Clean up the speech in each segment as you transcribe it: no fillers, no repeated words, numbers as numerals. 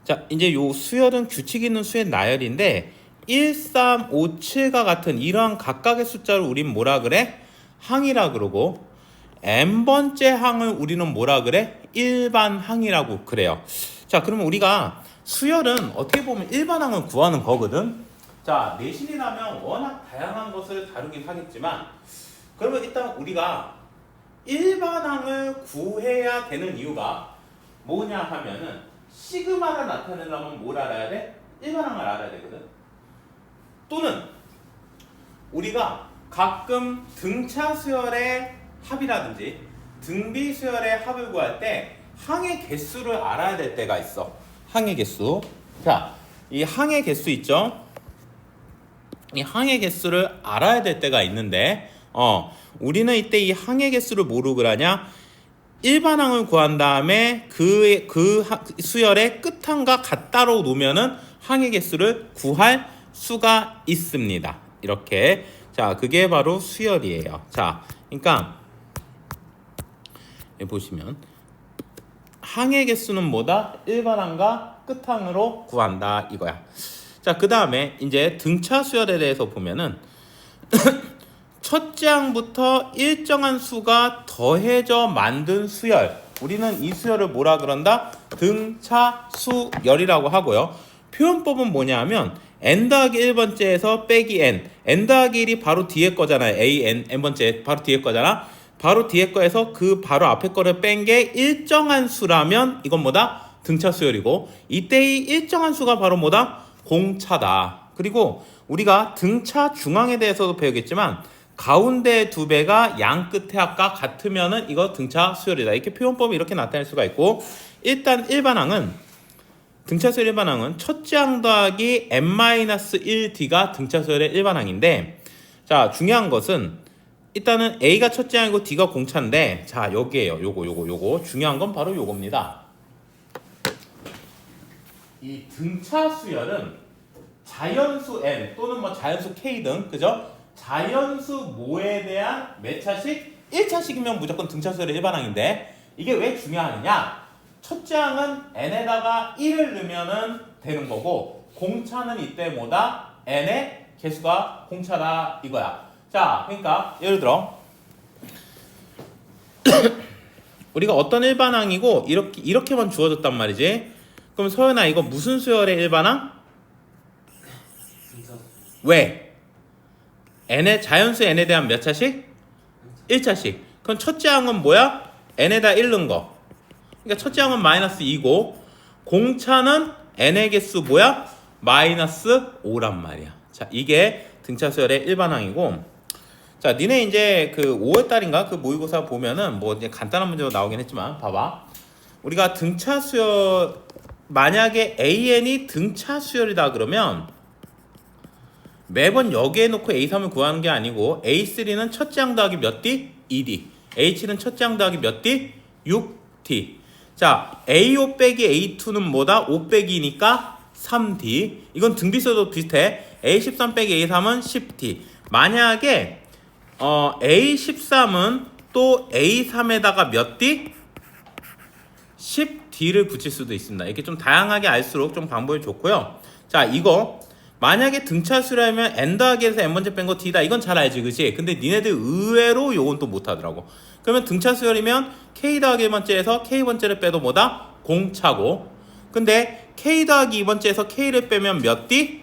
자, 이제 요 수열은 규칙 있는 수의 나열인데 1, 3, 5, 7과 같은 이러한 각각의 숫자를 우린 뭐라 그래? 항이라 그러고 n번째 항을 우리는 뭐라 그래? 일반 항이라고 그래요. 자, 그러면 우리가 수열은 어떻게 보면 일반 항을 구하는 거거든. 자, 내신이라면 워낙 다양한 것을 다루긴 하겠지만 그러면 일단 우리가 일반 항을 구해야 되는 이유가 뭐냐 하면은 시그마를 나타내려면 뭘 알아야 돼? 일반 항을 알아야 되거든. 또는 우리가 가끔 등차 수열의 합이라든지 등비 수열의 합을 구할 때 항의 개수를 알아야 될 때가 있어. 항의 개수. 자, 이 항의 개수 있죠? 이 항의 개수를 알아야 될 때가 있는데 우리는 이때 이 항의 개수를 뭐로 구하냐? 일반항을 구한 다음에 그 수열의 끝항과 같다로 놓으면은 항의 개수를 구할 수가 있습니다. 이렇게. 자, 그게 바로 수열이에요. 자, 그러니까 여기 보시면 항의 개수는 뭐다? 일반항과 끝항으로 구한다 이거야. 자, 그 다음에 이제 등차 수열에 대해서 보면은 첫째 항부터 일정한 수가 더해져 만든 수열. 우리는 이 수열을 뭐라 그런다? 등차 수열이라고 하고요. 표현법은 뭐냐 하면 n 더하기 1번째에서 빼기 n 더하기 1이 바로 뒤에 거잖아요. n번째 바로 뒤에 거잖아. 바로 뒤에 거에서 그 바로 앞에 거를 뺀 게 일정한 수라면 이건 뭐다? 등차 수열이고 이때의 일정한 수가 바로 뭐다? 공차다. 그리고 우리가 등차 중앙에 대해서도 배우겠지만 가운데 두 배가 양 끝의 합과 같으면은 이거 등차 수열이다. 이렇게 표현법이 이렇게 나타낼 수가 있고 일단 일반항은 등차 수열 일반항은 첫째 항 더하기 n-1d가 등차 수열의 일반항인데 자, 중요한 것은 일단은 A가 첫째 항이고 D가 공차인데 자, 여기에요. 요거 중요한 건 바로 요겁니다. 이 등차 수열은 자연수 n 또는 뭐 자연수 k 등 그죠? 자연수 모에 대한 몇 차식? 1차식이면 무조건 등차 수열의 일반항인데 이게 왜 중요하느냐? 첫째 항은 n에다가 1을 넣으면은 되는 거고 공차는 이때 뭐다? n의 개수가 공차다 이거야. 자, 그러니까 예를 들어 우리가 어떤 일반항이고 이렇게만 주어졌단 말이지. 그럼 서연아 이거 무슨 수열의 일반항? 왜? n의 자연수 n에 대한 몇 차식? 1차식. 그럼 첫째 항은 뭐야? n에다 1 넣은 거. 그러니까 첫째 항은 마이너스 2고 공차는 n의 개수 뭐야? 마이너스 5란 말이야. 자, 이게 등차 수열의 일반항이고 자, 니네 이제 그 5월달인가 그 모의고사 보면은 뭐 이제 간단한 문제로 나오긴 했지만 봐봐. 우리가 등차 수열 만약에 AN이 등차 수열이다 그러면 매번 여기에 놓고 A3을 구하는 게 아니고 A3는 첫째 항 더하기 몇 D? 2D. H는 첫째 항 더하기 몇 D? 6D. 자, A5 빼기 A2는 뭐다? 5 빼기니까 3D. 이건 등비수도 비슷해. A13 빼기 A3은 10D. 만약에 A13은 또 A3에다가 몇 D? 10D를 붙일 수도 있습니다. 이렇게 좀 다양하게 알수록 좀 방법이 좋고요. 자, 이거 만약에 등차 수라면 n 더하기 에서 n번째 뺀 거 D다. 이건 잘 알지, 그치? 근데 니네들 의외로 요건 또 못하더라고. 그러면 등차 수열이면 K 더하기 1번째에서 K번째를 빼도 뭐다? 공차고. 근데 K 더하기 2번째에서 K를 빼면 몇 D?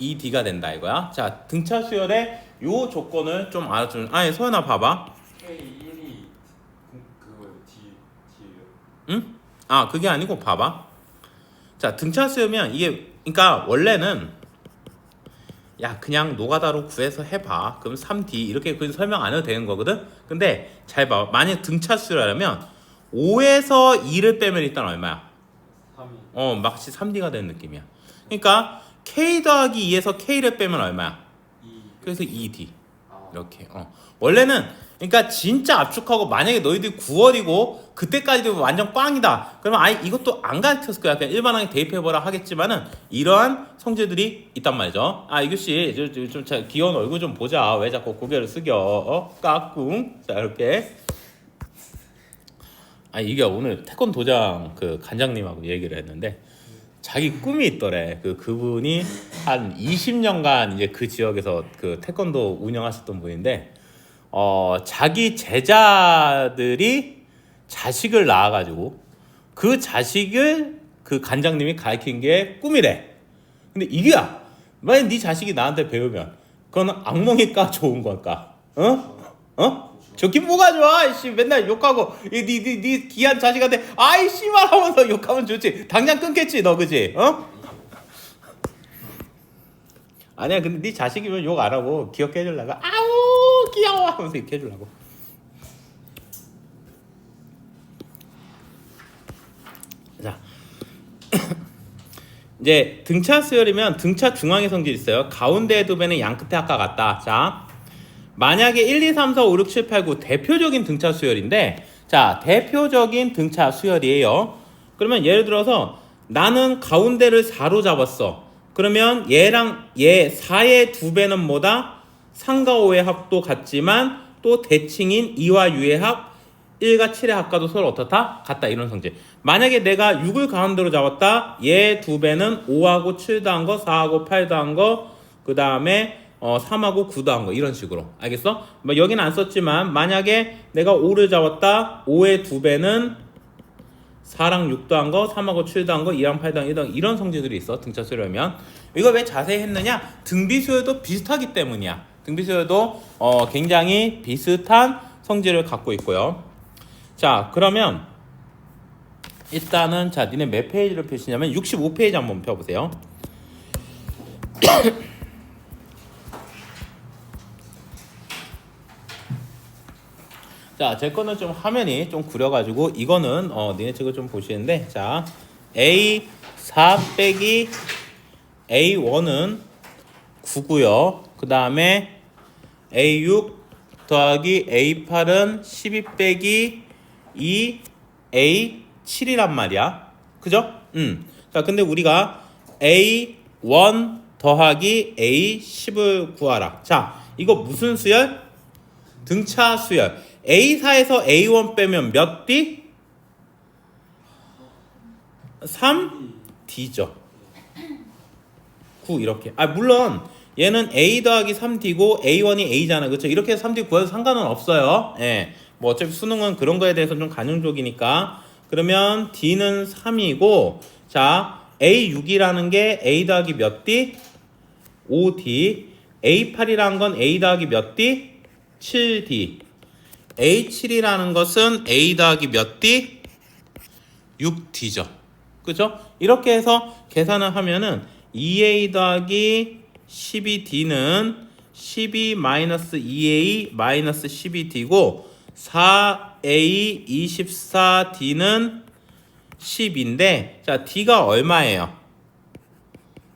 2D가 된다 이거야. 자, 등차 수열의 요 조건을 좀 알아주는. 아니, 서연아 봐봐. K1이 그거 D예요. 응? 아, 그게 아니고 봐봐. 자, 등차 수열이면 이게 그러니까 원래는 야, 그냥 노가다로 구해서 해봐. 그럼 3D 이렇게 그냥 설명 안 해도 되는 거거든. 근데 잘 봐. 만약 등차 수열하려면 5에서 2를 빼면 일단 얼마야? 3이. 마치 3D가 되는 느낌이야. 그러니까 K 더하기 2에서 K를 빼면 얼마야? 2. 그래서 2D. 이렇게. 원래는 그러니까 진짜 압축하고 만약에 너희들이 9월이고 그때까지 되면 완전 꽝이다. 그러면 아예 이것도 안 가르쳤을 거야. 그냥 일반항에 대입해보라 하겠지만은 이러한 성질들이 있단 말이죠. 아, 이규씨 좀 귀여운 얼굴 좀 보자. 왜 자꾸 고개를 숙여? 까꿍. 자, 이렇게. 아, 이게 오늘 태권 도장 그 관장님하고 얘기를 했는데 자기 꿈이 있더래. 그분이 한 20년간 이제 그 지역에서 그 태권도 운영하셨던 분인데, 자기 제자들이 자식을 낳아가지고 그 자식을 그 관장님이 가르친 게 꿈이래. 근데 이게야, 만약 네 자식이 나한테 배우면 그건 악몽일까 좋은 걸까? 좋긴 뭐가 좋아? 이씨 맨날 욕하고 네 귀한 자식한테 아이 씨발 하면서 욕하면 좋지. 당장 끊겠지 너 그지? 아니야 근데 네 자식이면 욕 안 하고 귀엽게 해주려고 아우 귀여워 하면서 이렇게 해주려고. 자 이제 등차 수열이면 등차 중앙의 성질이 있어요. 가운데의 두 배는 양 끝에 아까 같다. 자 만약에 1, 2, 3, 4, 5, 6, 7, 8, 9 대표적인 등차 수열인데, 자 대표적인 등차 수열이에요. 그러면 예를 들어서 나는 가운데를 4로 잡았어. 그러면 얘랑 얘 4의 두 배는 뭐다? 3과 5의 합도 같지만 또 대칭인 2와 6의 합 1과 7의 합과도 서로 어떻다? 같다. 이런 성질. 만약에 내가 6을 가운데로 잡았다. 얘 두 배는 5하고 7 더한 거, 4하고 8 더한 거, 그 다음에 3하고 9 더한 거. 이런 식으로. 알겠어? 뭐 여기는 안 썼지만 만약에 내가 5를 잡았다. 5의 두 배는 4랑 6 더한 거, 3하고 7 더한 거, 2랑 8 더한 1 더한 이런 성질들이 있어. 등차 수열하면. 이거 왜 자세히 했느냐? 등비 수열도 비슷하기 때문이야. 등비 수열도 굉장히 비슷한 성질을 갖고 있고요. 자 그러면 일단은 자 니네 몇 페이지를 펴시냐면 65페이지 한번 펴보세요. 자 제 거는 좀 화면이 좀 구려가지고 이거는 니네 책을 좀 보시는데, 자 A4 빼기 A1은 9고요. 그 다음에 A6 더하기 A8은 12 빼기 2 A7이란 말이야. 그죠? 자, 근데 우리가 A1 더하기 A10을 구하라. 자, 이거 무슨 수열? 등차 수열. A4에서 A1 빼면 몇 D? 3D죠. 9 이렇게. 물론 얘는 A 더하기 3D고 A1이 A잖아. 그렇죠? 이렇게 해서 3D 구해도 상관은 없어요. 예. 뭐 어차피 수능은 그런 거에 대해서 좀 간용적이니까. 그러면 D는 3이고, 자 A6이라는 게 A 더하기 몇 D? 5D. A8이라는 건 A 더하기 몇 D? 7D. A7이라는 것은 A 더하기 몇 D? 6D죠. 그죠? 이렇게 해서 계산을 하면은 2A 더하기 12D는 12-2A 12D고 4A 24D는 10인데, 자 D가 얼마예요?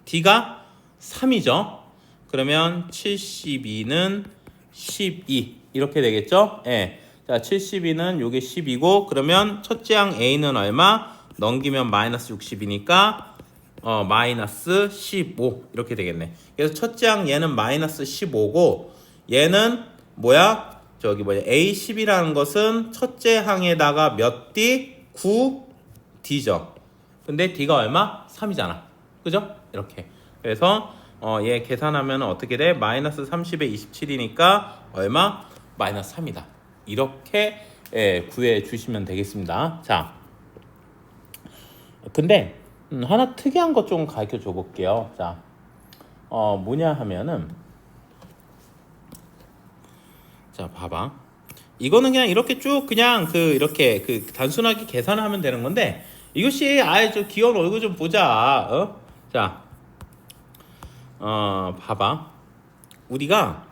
D가 3이죠. 그러면 72는 12 이렇게 되겠죠? 예. 자 72는 요게 10이고, 그러면 첫째 항 A는 얼마? 넘기면 마이너스 60이니까 마이너스 15 이렇게 되겠네. 그래서 첫째 항 얘는 마이너스 15고, 얘는 뭐야? A10이라는 것은 첫째 항에다가 몇 D? 9D죠. 근데 D가 얼마? 3이잖아. 그죠? 이렇게. 그래서 얘 계산하면 어떻게 돼? 마이너스 30에 27이니까 얼마? 마이너스 3이다. 이렇게 구해 주시면 되겠습니다. 자, 근데 하나 특이한 것 좀 가르쳐 줘 볼게요. 자, 뭐냐 하면은, 자 봐봐. 이거는 그냥 이렇게 쭉 그냥 이렇게 단순하게 계산을 하면 되는 건데, 이것이 아예 좀 귀여운 얼굴 좀 보자. 자, 봐봐. 우리가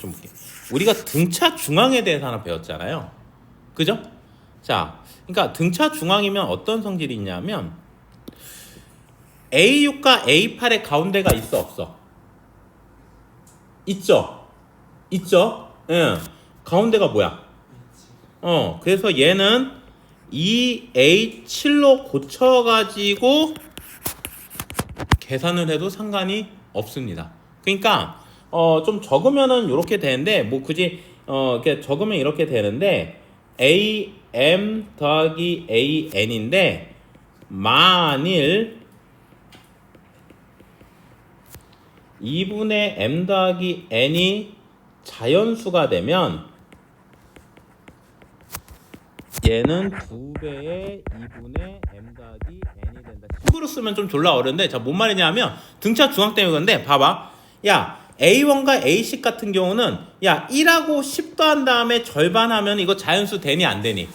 좀 볼게. 우리가 등차 중앙에 대해서 하나 배웠잖아요. 그죠? 자, 그러니까 등차 중앙이면 어떤 성질이 있냐면 A6과 A8의 가운데가 있어 없어? 있죠? 있죠? 예. 가운데가 뭐야? 그래서 얘는 2A7로 고쳐가지고 계산을 해도 상관이 없습니다. 그러니까 좀 적으면은 이렇게 되는데 뭐 굳이 이렇게 적으면 이렇게 되는데 am 더하기 an인데 만일 2분의 m 더하기 n이 자연수가 되면 얘는 2배의 2분의 m 더하기 n이 된다. 식으로 쓰면 좀 졸라 어려운데 자, 뭔 말이냐면 등차 중앙 때문에 그런데 봐봐. 야, A1과 A10 같은 경우는 야 1하고 10 더한 다음에 절반하면 이거 자연수 되니 안 되니?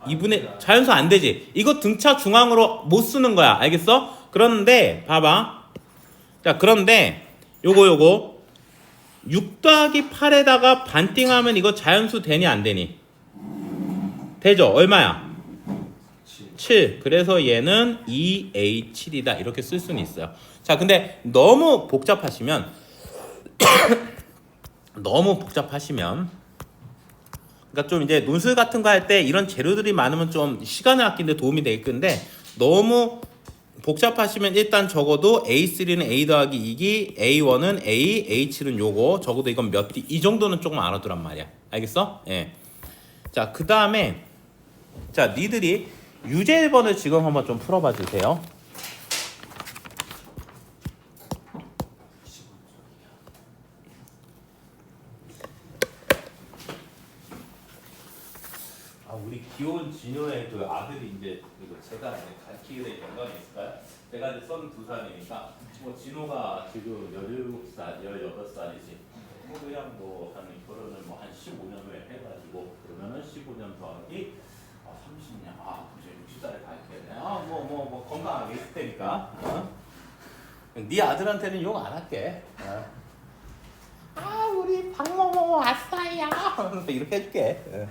2분의 자연수 안 되지. 이거 등차 중앙으로 못 쓰는 거야. 알겠어? 그런데 봐봐. 자, 그런데 요거 6 더하기 8에다가 반띵하면 이거 자연수 되니 안 되니? 되죠? 얼마야? 7. 그래서 얘는 2A7이다. 이렇게 쓸 수는 있어요. 자, 근데 너무 복잡하시면 그러니까 좀 이제 논술 같은 거 할 때 이런 재료들이 많으면 좀 시간을 아끼는데 도움이 되겠는데 너무 복잡하시면 일단 적어도 A3는 A 더하기 2기, A1은 A, A7은 요거 적어도 이건 몇 D 이 정도는 조금 알아두란 말이야. 알겠어? 예. 자, 그 다음에 자, 니들이 유제 1번을 지금 한번 좀 풀어봐 주세요. 아, 우리 귀여운 진효의 그 아들이 이제 이거 제가 가르치게 될 영광이 있을까요? 제가 이제 32살이니까 뭐 진호가 지금 17살, 18살이지. 뭐 그냥 뭐 한 결혼을 뭐 한 15년 후에 해가지고 그러면은 15년 더하기 30년 그죠 60살에 갈게. 뭐 건강하게 있을 테니까. 네 아들한테는 욕 안 할게. 우리 박모모 아싸야. 이렇게 해줄게.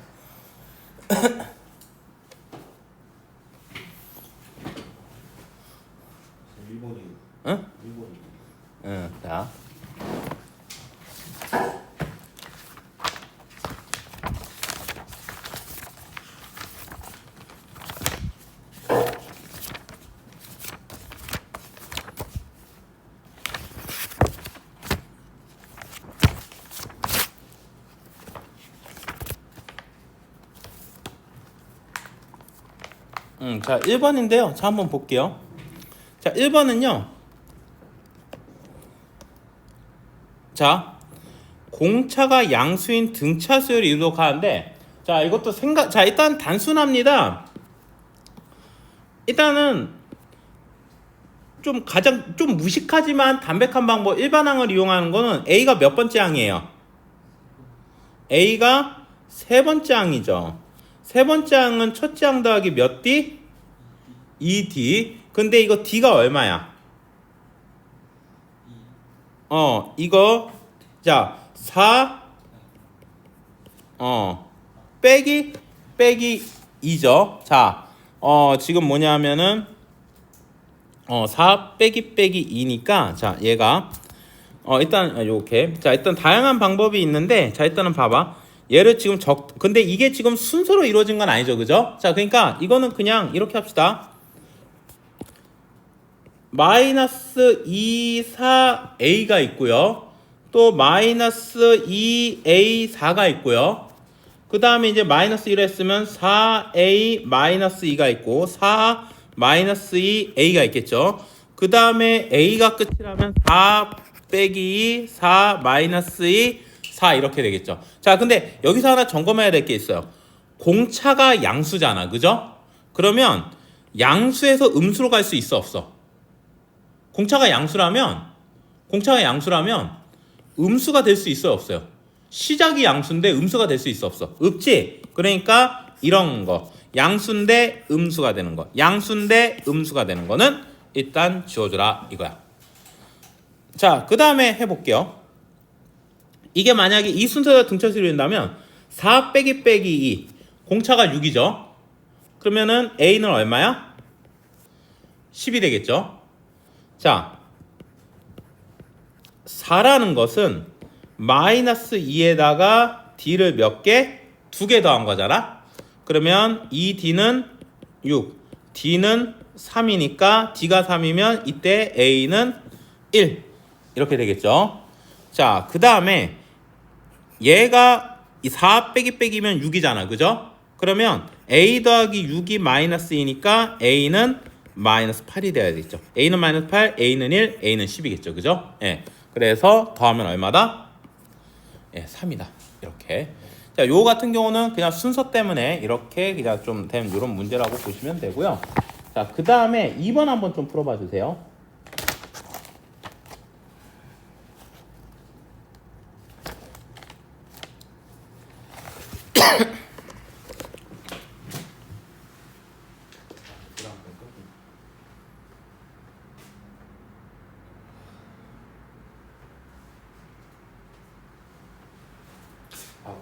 일본인. 응? 일본인. 응, 자. 자, 1번인데요. 자, 한번 볼게요. 자, 1번은요. 자, 공차가 양수인 등차수열을 이룩하는데 자, 이것도 자, 일단 단순합니다. 일단은 좀 무식하지만 담백한 방법 일반항을 이용하는 거는 A가 몇 번째 항이에요? A가 세 번째 항이죠. 세 번째 항은 첫째 항 더하기 몇 D? 2D. 근데 이거 D가 얼마야? 이거 자 4 빼기 2죠. 자, 지금 뭐냐면은 4 빼기 2니까 자, 얘가 일단 이렇게 자, 일단 다양한 방법이 있는데 자, 일단은 봐봐. 얘를 지금 근데 이게 지금 순서로 이루어진 건 아니죠. 그죠? 자, 그러니까 이거는 그냥 이렇게 합시다. 마이너스 2, 4A가 있고요. 또 마이너스 2A4가 있고요. 그 다음에 이제 마이너스 1을 했으면 4A 마이너스 2가 있고 4 마이너스 2A가 있겠죠. 그 다음에 A가 끝이라면 4 빼기 2, 4 마이너스 2, 4 이렇게 되겠죠. 자, 근데 여기서 하나 점검해야 될 게 있어요. 공차가 양수잖아. 그죠? 그러면 양수에서 음수로 갈 수 있어 없어? 공차가 양수라면 음수가 될 수 있어요 없어요? 시작이 양수인데 음수가 될 수 있어 없어? 없지? 그러니까 이런 거 양수인데 음수가 되는 거 양수인데 음수가 되는 거는 일단 지워줘라 이거야. 자, 그 다음에 해볼게요. 이게 만약에 이 순서대로 등차수를 이룬다면 4 빼기 2 공차가 6이죠. 그러면은 A는 얼마야? 10이 되겠죠. 자, 4라는 것은 마이너스 2에다가 D를 몇 개? 2개 더한 거잖아. 그러면 이 D는 6, D는 3이니까 D가 3이면 이때 A는 1 이렇게 되겠죠. 자, 그 다음에 얘가 이 4 빼기 빼기면 6이잖아. 그죠? 그러면 a 더하기 6이 마이너스 2니까 a는 마이너스 8이 돼야 되겠죠. a는 마이너스 8, a는 1, a는 10이겠죠. 그죠? 예. 그래서 더하면 얼마다? 예, 3이다. 이렇게. 자, 요 같은 경우는 그냥 순서 때문에 이렇게 그냥 좀 된 이런 문제라고 보시면 되고요. 자, 그 다음에 2번 한번 좀 풀어봐 주세요.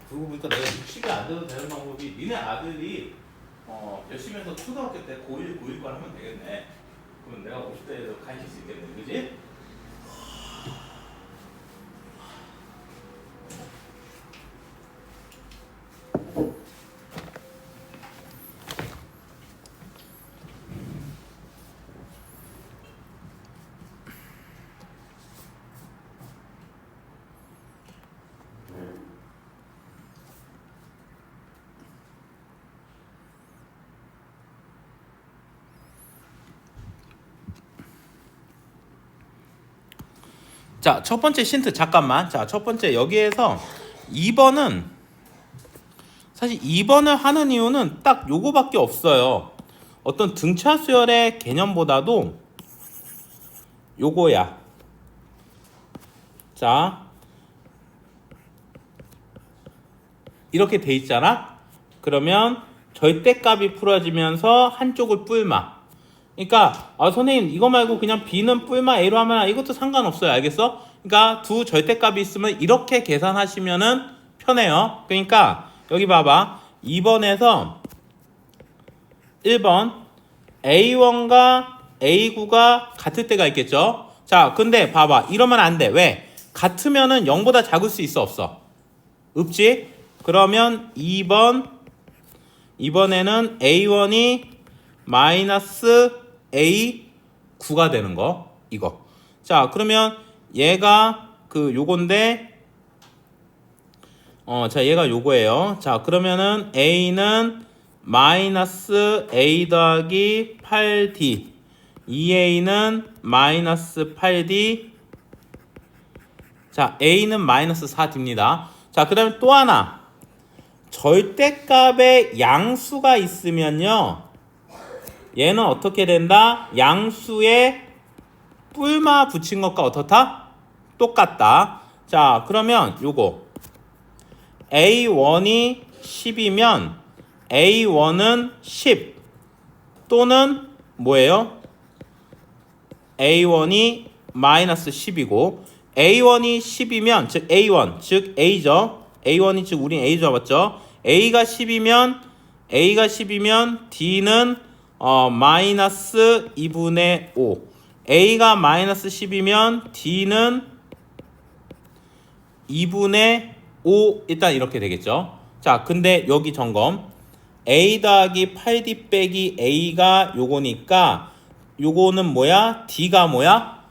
그러고 보니까 내가 60이 안 돼도 되는 방법이 니네 아들이 열심히 해서 초등학교 때 고1, 고1과 하면 되겠네. 그럼 내가 50대에도 가르칠 수 있겠네. 그지? 자, 첫 번째 힌트 잠깐만. 자, 첫 번째 여기에서 2번은 사실 2번을 하는 이유는 딱 요거밖에 없어요. 어떤 등차 수열의 개념보다도 요거야. 자, 이렇게 돼 있잖아. 그러면 절대값이 풀어지면서 한쪽을 뿔마. 그러니까 선생님 이거 말고 그냥 b는 뿔마 a로 하면 이것도 상관없어요. 알겠어? 그러니까 두 절대값이 있으면 이렇게 계산하시면은 편해요. 그러니까 여기 봐봐. 2번에서 1번 a1과 a9가 같을 때가 있겠죠. 자, 근데 봐봐. 이러면 안 돼. 왜? 같으면은 0보다 작을 수 있어 없어? 없지? 그러면 2번에는 a1이 마이너스 a9가 되는 거 이거. 자, 그러면 얘가 요건데 자, 얘가 요거예요. 자, 그러면은 a는 마이너스 a 더하기 8d 2a는 마이너스 8d. 자, a는 마이너스 4d입니다. 자, 그 다음에 또 하나 절대값에 양수가 있으면요 얘는 어떻게 된다? 양수에 뿔마 붙인 것과 어떻다? 똑같다. 자, 그러면 요거 A1이 10이면 A1은 10 또는 뭐예요? A1이 마이너스 10이고 A1이 10이면 즉 A1 즉 A죠. A1이 즉 우린 A 잡았죠. A가 10이면 D는 마이너스 2분의 5. A가 마이너스 10이면 D는 2분의 5 일단 이렇게 되겠죠. 자, 근데 여기 점검 A 더하기 8D 빼기 A가 요거니까 요거는 뭐야? D가 뭐야?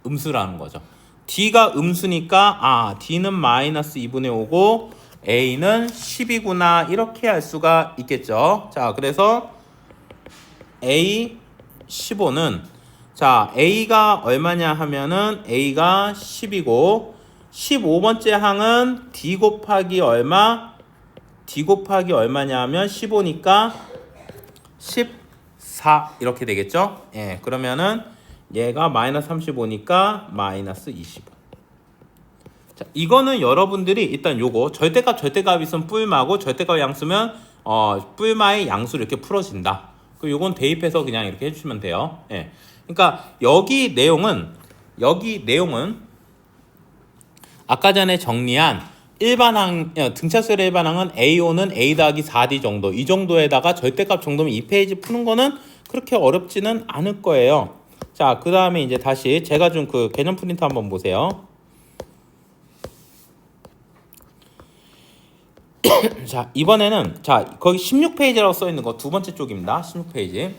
음수라는 거죠. D가 음수니까 D는 마이너스 2분의 5고 A는 10이구나 이렇게 할 수가 있겠죠. 자, 그래서 A15는 자, A가 얼마냐 하면은 A가 10이고 15번째 항은 D 곱하기 얼마? D 곱하기 얼마냐 하면 15니까 14 이렇게 되겠죠? 예, 그러면은 얘가 마이너스 35니까 마이너스 25. 자, 이거는 여러분들이 일단 요거 절대값 있으면 뿔마고 절대값 양수면 뿔마의 양수를 이렇게 풀어진다. 그 요건 대입해서 그냥 이렇게 해주시면 돼요. 예. 그러니까 여기 내용은 아까 전에 정리한 일반항 등차수열의 일반항은 A5는 A 더하기 4D 정도 이 정도에다가 절대값 정도면 이 페이지 푸는 거는 그렇게 어렵지는 않을 거예요. 자, 그 다음에 이제 다시 제가 준 그 개념 프린트 한번 보세요. 자, 이번에는 자 거기 16페이지라고 써 있는 거 두 번째 쪽입니다. 16페이지.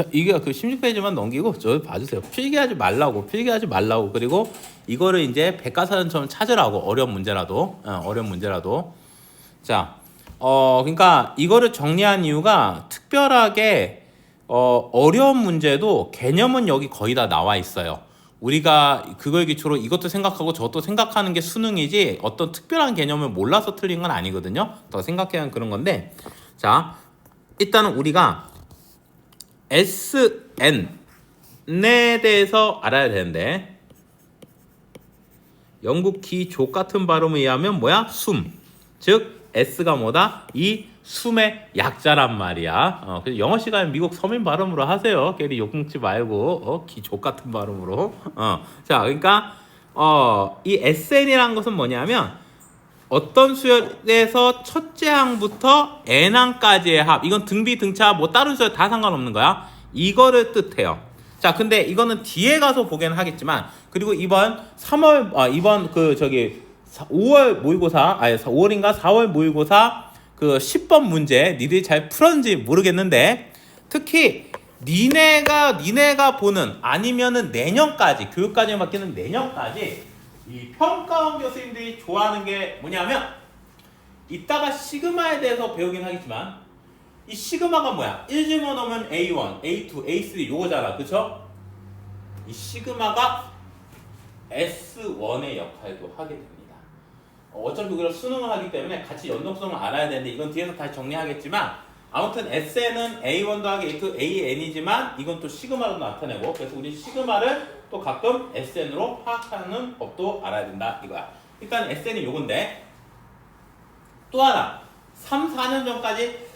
자, 이게 그 16페이지만 넘기고 저 봐주세요. 필기하지 말라고. 그리고 이거를 이제 백과사전처럼 찾으라고. 어려운 문제라도. 자, 그러니까 이거를 정리한 이유가 특별하게 어려운 문제도 개념은 여기 거의 다 나와 있어요. 우리가 그걸 기초로 이것도 생각하고 저것도 생각하는 게 수능이지 어떤 특별한 개념을 몰라서 틀린 건 아니거든요. 더 생각해야 하는 그런 건데, 자, 일단은 우리가 SN에 대해서 알아야 되는데, 영국 기족 같은 발음에 의하면 뭐야? 숨. 즉 S가 뭐다? 이 숨의 약자란 말이야. 그래서 영어 시간에 미국 서민 발음으로 하세요. 괜히 욕먹지 말고 기족 같은 발음으로. 자, 그러니까 이 SN이라는 것은 뭐냐면 어떤 수열에서 첫째 항부터 n항까지의 합. 이건 등비, 등차, 뭐 다른 수열 다 상관없는 거야. 이거를 뜻해요. 자, 근데 이거는 뒤에 가서 보긴 하겠지만, 그리고 이번 5월 모의고사, 5월인가 4월 모의고사 그 10번 문제 니들이 잘 풀었는지 모르겠는데, 특히 니네가 보는, 아니면은 내년까지, 교육과정이 바뀌는 내년까지 이 평가원 교수님들이 좋아하는 게 뭐냐면, 이따가 시그마에 대해서 배우긴 하겠지만, 이 시그마가 뭐야? 1 집어넣으면 A1, A2, A3 요거잖아. 그쵸? 이 시그마가 S1의 역할도 하게 됩니다. 어차피 그걸 수능을 하기 때문에 같이 연동성을 알아야 되는데, 이건 뒤에서 다시 정리하겠지만, 아무튼 SN은 A1 더하기 A2, AN이지만 이건 또 시그마로 나타내고, 그래서 우리 시그마를 또 가끔 SN으로 파악하는 법도 알아야 된다 이거야. 일단 SN이 요건데, 또 하나 3, 4년 전까지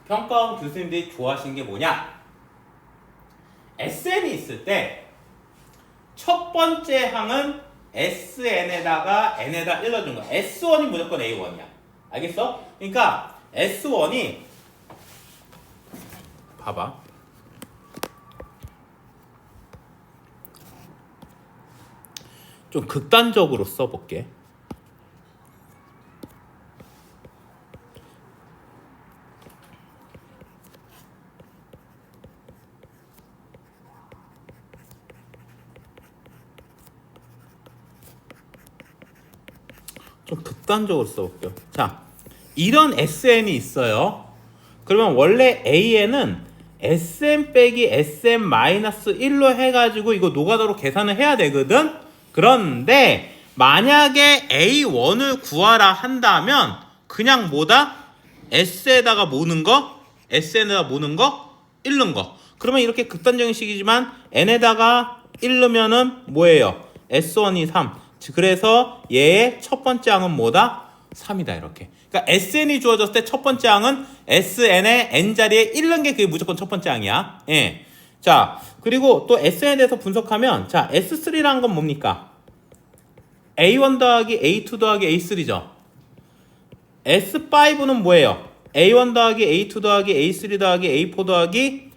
평가원 교수님들이 좋아하시는 게 뭐냐? SN이 있을 때 첫 번째 항은 SN에다가 N에다 일러준 거야. S1이 무조건 A1이야. 알겠어? 그러니까 S1이 봐봐. 좀 극단적으로 써볼게. 좀 극단적으로 써볼게요. 자, 이런 SN이 있어요. 그러면 원래 AN은 SN 빼기 SN-1로 해가지고 이거 노가다로 계산을 해야 되거든. 그런데 만약에 A1을 구하라 한다면 그냥 뭐다? S에다가 모는 거, SN에다가 모는 거, 잃는 거. 그러면 이렇게 극단적인 식이지만 N에다가 잃으면은 뭐예요? S1이 3. 그래서 얘의 첫 번째 항은 뭐다? 3이다 이렇게. 그러니까 SN이 주어졌을 때 첫 번째 항은 SN의 N 자리에 잃는 게 그게 무조건 첫 번째 항이야. 예. 자, 그리고 또 SN에 대해서 분석하면, 자, S3라는 건 뭡니까? A1 더하기 A2 더하기 A3죠. S5는 뭐예요? A1 더하기 A2 더하기 A3 더하기 A4 더하기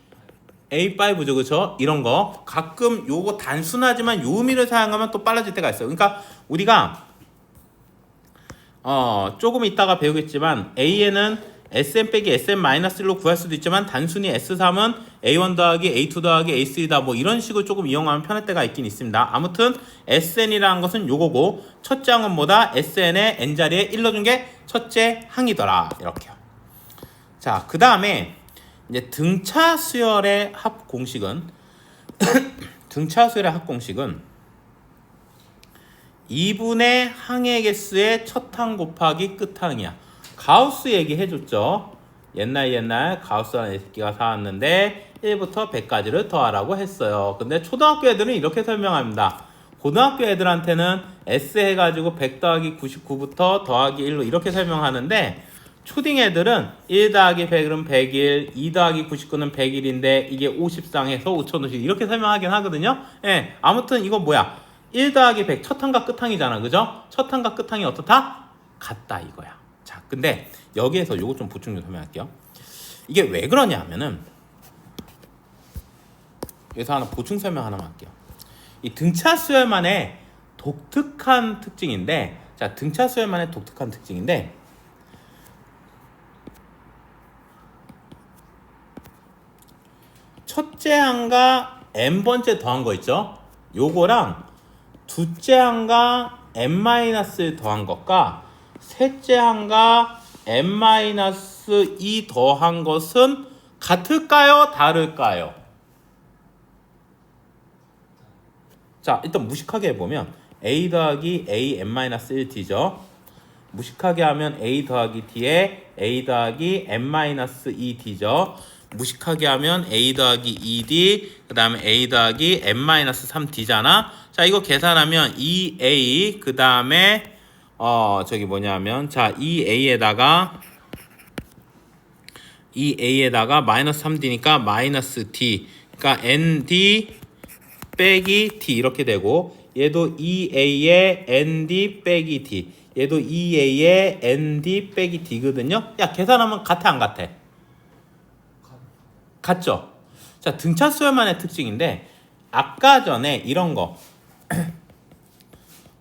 A5죠, 그쵸? 이런 거 가끔 요거 단순하지만 요 의미를 사용하면 또 빨라질 때가 있어요. 그러니까 우리가 조금 이따가 배우겠지만 AN은 SN 빼기 SN-1로 구할 수도 있지만 단순히 S3은 A1 더하기 A2 더하기 A3다 뭐 이런 식으로 조금 이용하면 편할 때가 있긴 있습니다. 아무튼 SN이라는 것은 요거고, 첫째 항은 뭐다? SN의 N자리에 일러준 게 첫째 항이더라 이렇게요. 자, 그 다음에 이제 등차 수열의 합 공식은 등차 수열의 합 공식은 2분의 항의 개수의 첫 항 곱하기 끝 항이야. 가우스 얘기해줬죠. 옛날 가우스라는 새끼가 사왔는데 1부터 100까지를 더하라고 했어요. 근데 초등학교 애들은 이렇게 설명합니다. 고등학교 애들한테는 S 해가지고 100 더하기 99부터 더하기 1로 이렇게 설명하는데, 초딩 애들은 1 더하기 100은 100일, 2 더하기 99는 100일인데 이게 50쌍에서 5050 이렇게 설명하긴 하거든요. 예, 아무튼 이건 뭐야? 1 더하기 100 첫 항과 끝 항이잖아, 그죠? 첫 항과 끝 항이 어떻다? 같다 이거야. 자, 근데 여기에서 요거 좀 보충 좀 설명할게요. 이게 왜 그러냐 하면은, 여기서 하나 보충 설명 하나만 할게요. 이 등차 수열만의 독특한 특징인데, 자, 등차 수열만의 독특한 특징인데, 첫째 항과 n번째 더한 거 있죠? 요거랑 둘째 항과 n-1 더한 것과 셋째 항과 n-2 더한 것은 같을까요? 다를까요? 자, 일단 무식하게 해보면 a 더하기 a n-1 d죠. 무식하게 하면 a 더하기 d에 a 더하기 n-2 d죠. 무식하게 하면 a 더하기 2d 그 다음에 a 더하기 n-3 d잖아. 자, 이거 계산하면 2a 그 다음에 저기 뭐냐면 자 2a에다가 마이너스 3d니까 마이너스 d 그러니까 nd 빼기 d 이렇게 되고 얘도 2a에 nd 빼기 d 얘도 2a에 nd 빼기 d거든요. 야, 계산하면 같아 안 같아? 같죠? 자, 등차 수열만의 특징인데 아까 전에 이런 거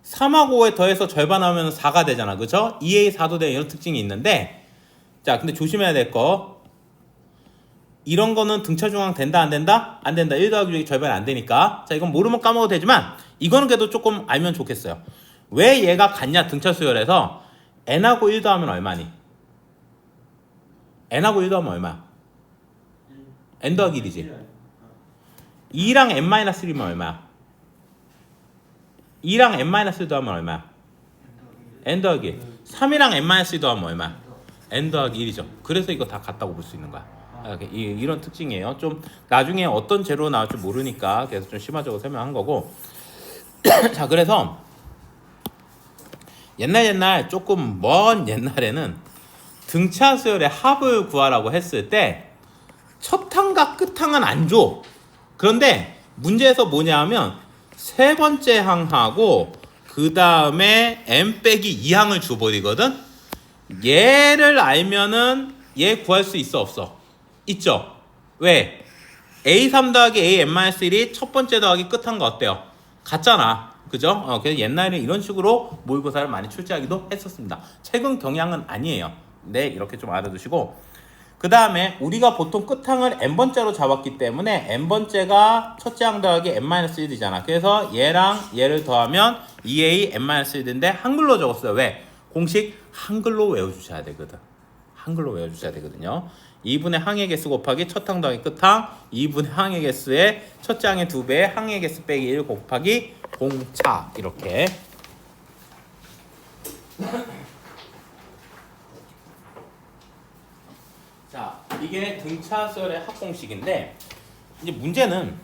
3하고 5에 더해서 절반 하면 4가 되잖아. 그죠? 2a 4도 되는 이런 특징이 있는데 자, 근데 조심해야 될 거 이런 거는 등차 중앙 된다 안 된다? 안 된다. 1 더하기 6이 절반이 안 되니까. 자, 이건 모르면 까먹어도 되지만 이거는 그래도 조금 알면 좋겠어요. 왜 얘가 같냐? 등차 수열에서 n하고 1 더하면 얼마니? n하고 1 더하면 얼마야? n 더하기 1이지. 2랑 n-1이면 얼마야? 2랑 n-1 더하면 얼마야? n 더하기 1. 3이랑 n-1 더하면 얼마야? n 더하기 1이죠. 그래서 이거 다 같다고 볼 수 있는 거야. 이런 특징이에요. 좀 나중에 어떤 재료 나올지 모르니까 계속 좀 심화적으로 설명한 거고. 자, 그래서 옛날 조금 먼 옛날에는 등차 수열의 합을 구하라고 했을 때 첫 항과 끝 항은 안 줘. 그런데 문제에서 뭐냐 하면 세 번째 항하고 그 다음에 n 빼기 2항을 줘버리거든. 얘를 알면은 얘 구할 수 있어 없어? 있죠. 왜? a3 더하기 a n-1이 첫 번째 더하기 끝 항과 어때요? 같잖아. 그죠? 그래서 옛날에 이런 식으로 모의고사를 많이 출제하기도 했었습니다. 최근 경향은 아니에요. 네, 이렇게 좀 알아두시고 그 다음에 우리가 보통 끝항을 n번째로 잡았기 때문에 n번째가 첫째 항 더하기 n-1이잖아. 그래서 얘랑 얘를 더하면 2a n-1인데 한글로 적었어요. 왜? 공식 한글로 외워주셔야 되거든. 한글로 외워주셔야 되거든요. 2분의 항의 개수 곱하기 첫 항 더하기 끝 항 2분의 항의 개수에 첫째 항의 2배의 항의 개수 빼기 1 곱하기 공차 이렇게. 자, 이게 등차 수열의 합공식인데 이제 문제는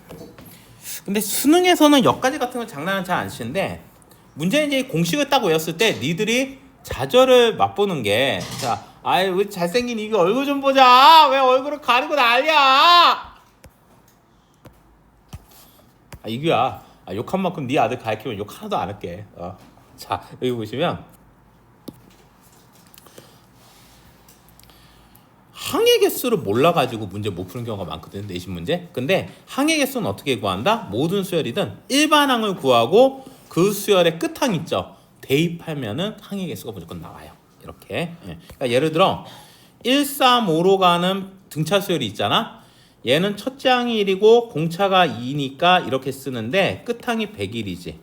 근데 수능에서는 여기까지 같은 건 장난은 잘 안 치는데 문제는 이제 공식을 딱 외웠을 때 니들이 좌절을 맛보는 게 자, 아이 왜 잘생긴 이거 얼굴 좀 보자. 왜 얼굴을 가리고 난리야? 이규야, 욕한 만큼 네 아들 가르치면 욕 하나도 안 할게. 자, 여기 보시면 항의 개수를 몰라가지고 문제 못 푸는 경우가 많거든요. 내신 문제. 근데 항의 개수는 어떻게 구한다? 모든 수열이든 일반항을 구하고 그 수열의 끝항 있죠. 대입하면은 항의 개수가 무조건 나와요. 이렇게. 그러니까 예를 들어 1, 3, 5로 가는 등차 수열이 있잖아. 얘는 첫째 항이 1이고 공차가 2니까 이렇게 쓰는데 끝항이 100일이지.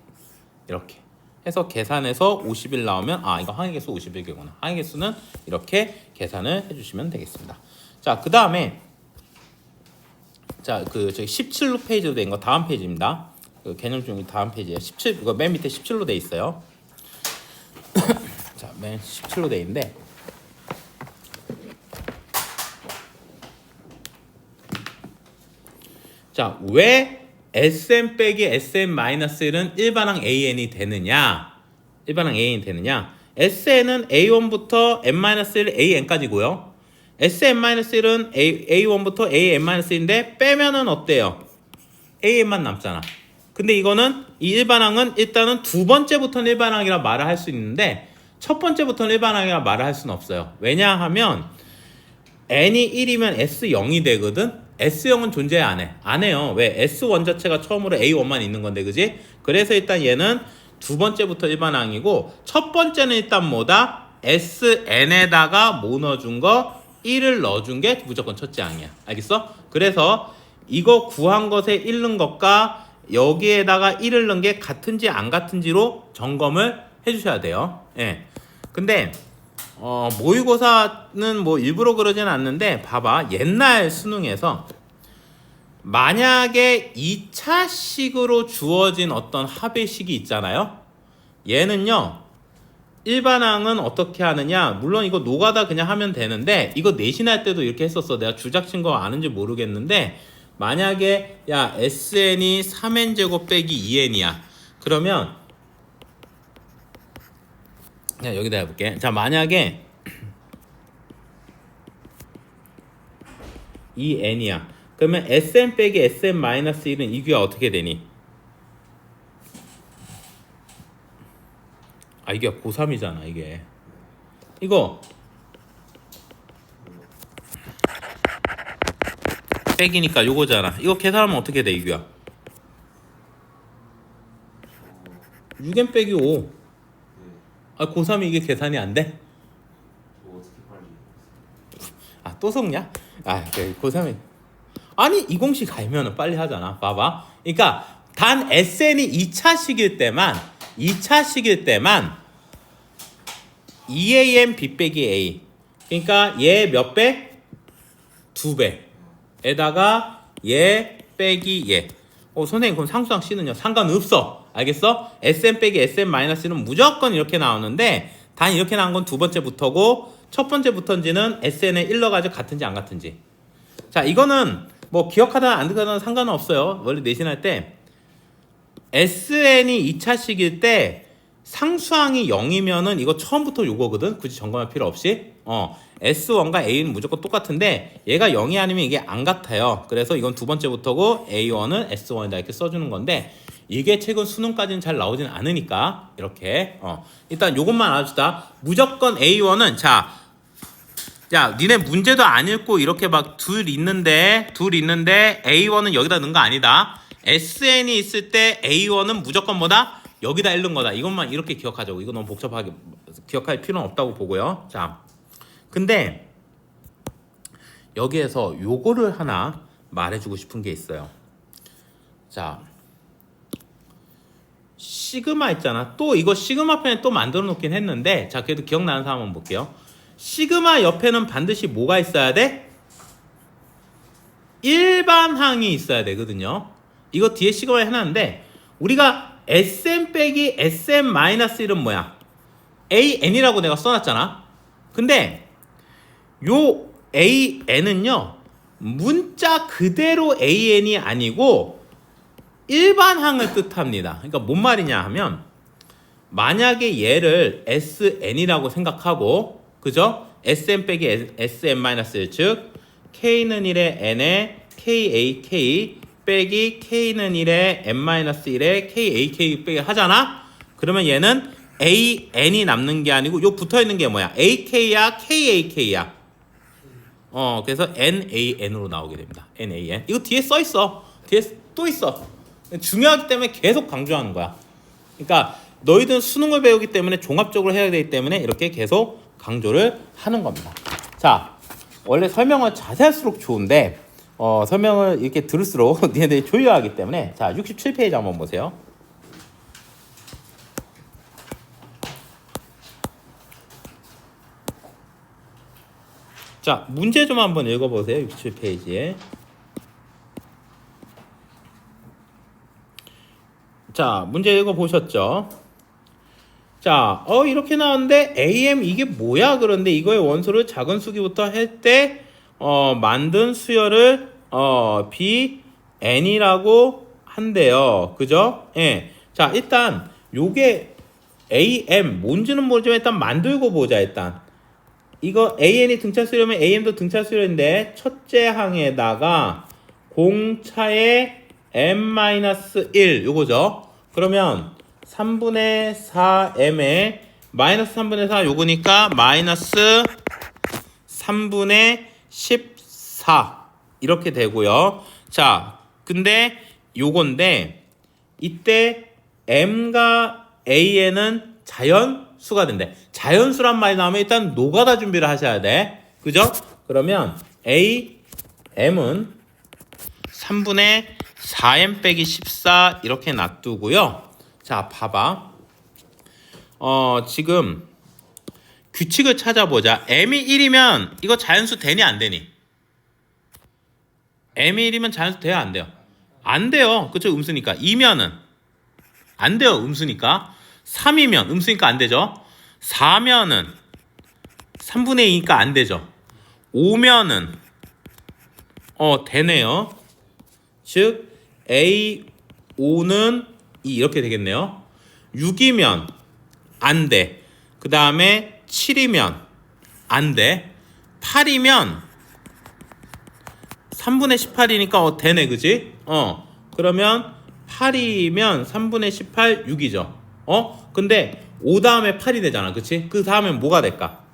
이렇게. 해서 계산해서 50일 나오면 이거 항의 개수 51개구나. 항의 개수는 이렇게 계산을 해주시면 되겠습니다. 자, 그 다음에 자, 저기 17로 페이지로 된 거 다음 페이지입니다. 그 개념 중이 다음 페이지에 17 이거 맨 밑에 17로 돼 있어요. 자, 맨 17로 돼 있는데 자, 왜 Sn 빼기 Sn-1은 일반항 AN이 되느냐? 일반항 AN이 되느냐? Sn은 A1부터 n-1 AN까지고요. Sn-1은 A1부터 AN-1인데 빼면은 어때요? AN만 남잖아. 근데 이거는 이 일반항은 일단은 두 번째부터는 일반항이라 말을 할 수 있는데 첫 번째부터는 일반항이라 말을 할 수는 없어요. 왜냐하면 n이 1이면 S0이 되거든. S0은 존재 안 해. 안 해요. 왜? S1 자체가 처음으로 A1만 있는 건데, 그지? 그래서 일단 얘는 두 번째부터 일반항이고, 첫 번째는 일단 뭐다? SN에다가 뭐 넣어준 거? 1을 넣어준 게 무조건 첫째 항이야. 알겠어? 그래서 이거 구한 것에 잃는 것과 여기에다가 1을 넣은 게 같은지 안 같은지로 점검을 해주셔야 돼요. 예. 근데 모의고사는 뭐 일부러 그러진 않는데 봐봐. 옛날 수능에서 만약에 2차식으로 주어진 어떤 합의식이 있잖아요. 얘는요. 일반항은 어떻게 하느냐. 물론 이거 노가다 그냥 하면 되는데 이거 내신할 때도 이렇게 했었어. 내가 주작친 거 아는지 모르겠는데 만약에 야 SN이 3n제곱 빼기 2n이야. 그러면 자, 여기다 해볼게. 자, 만약에 2n이야. 그러면 sn 빼기 sn 마이너스 1은 이게 어떻게 되니? 아, 이게 고3이잖아, 이게. 이거 빼기니까 요거잖아. 이거 계산하면 어떻게 돼, 이거야? 6n 빼기 5. 아, 고3이 이게 계산이 안 돼? 뭐 어떻게 빨리 아, 또 속냐? 아, 고3이. 아니, 이 공식 알면은 빨리 하잖아. 봐봐. 그러니까, 단 SN이 2차식일 때만 2AM B 빼기 A. 그러니까, 얘 몇 배? 2배. 에다가, 얘 빼기 얘. 선생님, 그럼 상수항 C는요? 상관없어. 알겠어? SN 빼기 SN 마이너스는 무조건 이렇게 나오는데 단 이렇게 나온 건 두 번째부터고 첫 번째부터인지는 SN에 1 넣어가지고 같은지 안 같은지. 자, 이거는 뭐 기억하다 안 듣거나 상관은 없어요. 원래 내신할 때 SN이 2차식일 때 상수항이 0이면은 이거 처음부터 요거거든. 굳이 점검할 필요 없이. S1과 A는 무조건 똑같은데 얘가 0이 아니면 이게 안 같아요. 그래서 이건 두 번째부터고 A1은 S1이다 이렇게 써주는 건데 이게 최근 수능까지는 잘 나오진 않으니까 이렇게 일단 요것만 알아주다. 무조건 A1은 자 니네 문제도 안 읽고 이렇게 막 둘 있는데 A1은 여기다 넣은 거 아니다. SN이 있을 때 A1은 무조건 뭐다? 여기다 읽는 거다. 이것만 이렇게 기억하자고. 이거 너무 복잡하게 기억할 필요는 없다고 보고요. 자, 근데 여기에서 요거를 하나 말해주고 싶은 게 있어요. 자, 시그마 있잖아. 또 이거 시그마 편에 또 만들어 놓긴 했는데 자, 그래도 기억나는 사람 한번 볼게요. 시그마 옆에는 반드시 뭐가 있어야 돼? 일반항이 있어야 되거든요. 이거 뒤에 시그마 해놨는데 우리가 SM 빼기 SM 마이너스 1은 뭐야? AN이라고 내가 써놨잖아. 근데 요 AN은요 문자 그대로 AN이 아니고 일반항을 뜻합니다. 그러니까 뭔 말이냐 하면 만약에 얘를 SN이라고 생각하고 그죠? SM 빼기 SM-1 즉 K는 1에 N에 KAK 빼기 K는 1에 N-1에 KAK 빼기 하잖아? 그러면 얘는 AN이 남는 게 아니고 요 붙어있는 게 뭐야? AK야 KAK야? 그래서 NAN으로 나오게 됩니다. NAN. 이거 뒤에 써있어. 뒤에 또 있어. 중요하기 때문에 계속 강조하는 거야. 그러니까 너희들은 수능을 배우기 때문에 종합적으로 해야 되기 때문에 이렇게 계속 강조를 하는 겁니다. 자, 원래 설명을 자세할수록 좋은데 설명을 이렇게 들을수록 니네들이 조용하기 때문에 자 67페이지 한번 보세요. 자, 문제 좀 한번 읽어보세요. 67페이지에. 자, 문제 읽어보셨죠? 자, 이렇게 나왔는데 AM 이게 뭐야? 그런데 이거의 원소를 작은 수기부터 할 때 만든 수열을 BN이라고 한대요. 그죠? 예. 자, 일단 요게 AM 뭔지는 모르지만 일단 만들고 보자. 일단 이거 AN이 등차수열이면 AM도 등차수열인데 첫째 항에다가 공차의 M-1 요거죠. 그러면 3분의 4m에 마이너스 3분의 4 요거니까 마이너스 3분의 14 이렇게 되고요. 자, 근데 요건데 이때 m과 an은 자연수가 된대. 자연수란 말이 나오면 일단 노가다 준비를 하셔야 돼. 그죠? 그러면 m은 3분의 4m 빼기 14 이렇게 놔두고요. 자, 봐봐. 지금 규칙을 찾아보자. m이 1이면 이거 자연수 되니 안 되니? m이 1이면 자연수 돼야 안 돼요? 안 돼요. 그쵸? 음수니까. 2면은 안 돼요. 음수니까. 3이면 음수니까 안 되죠. 4면은 3분의 2니까 안 되죠. 5면은 되네요. 즉 A5는 이렇게 되겠네요. 6이면 안 돼. 그 다음에 7이면 안 돼. 8이면 3분의 18이니까 되네, 그지? 그러면 8이면 3분의 18 6이죠. 근데 5 다음에 8이 되잖아, 그치? 그 다음엔 뭐가 될까?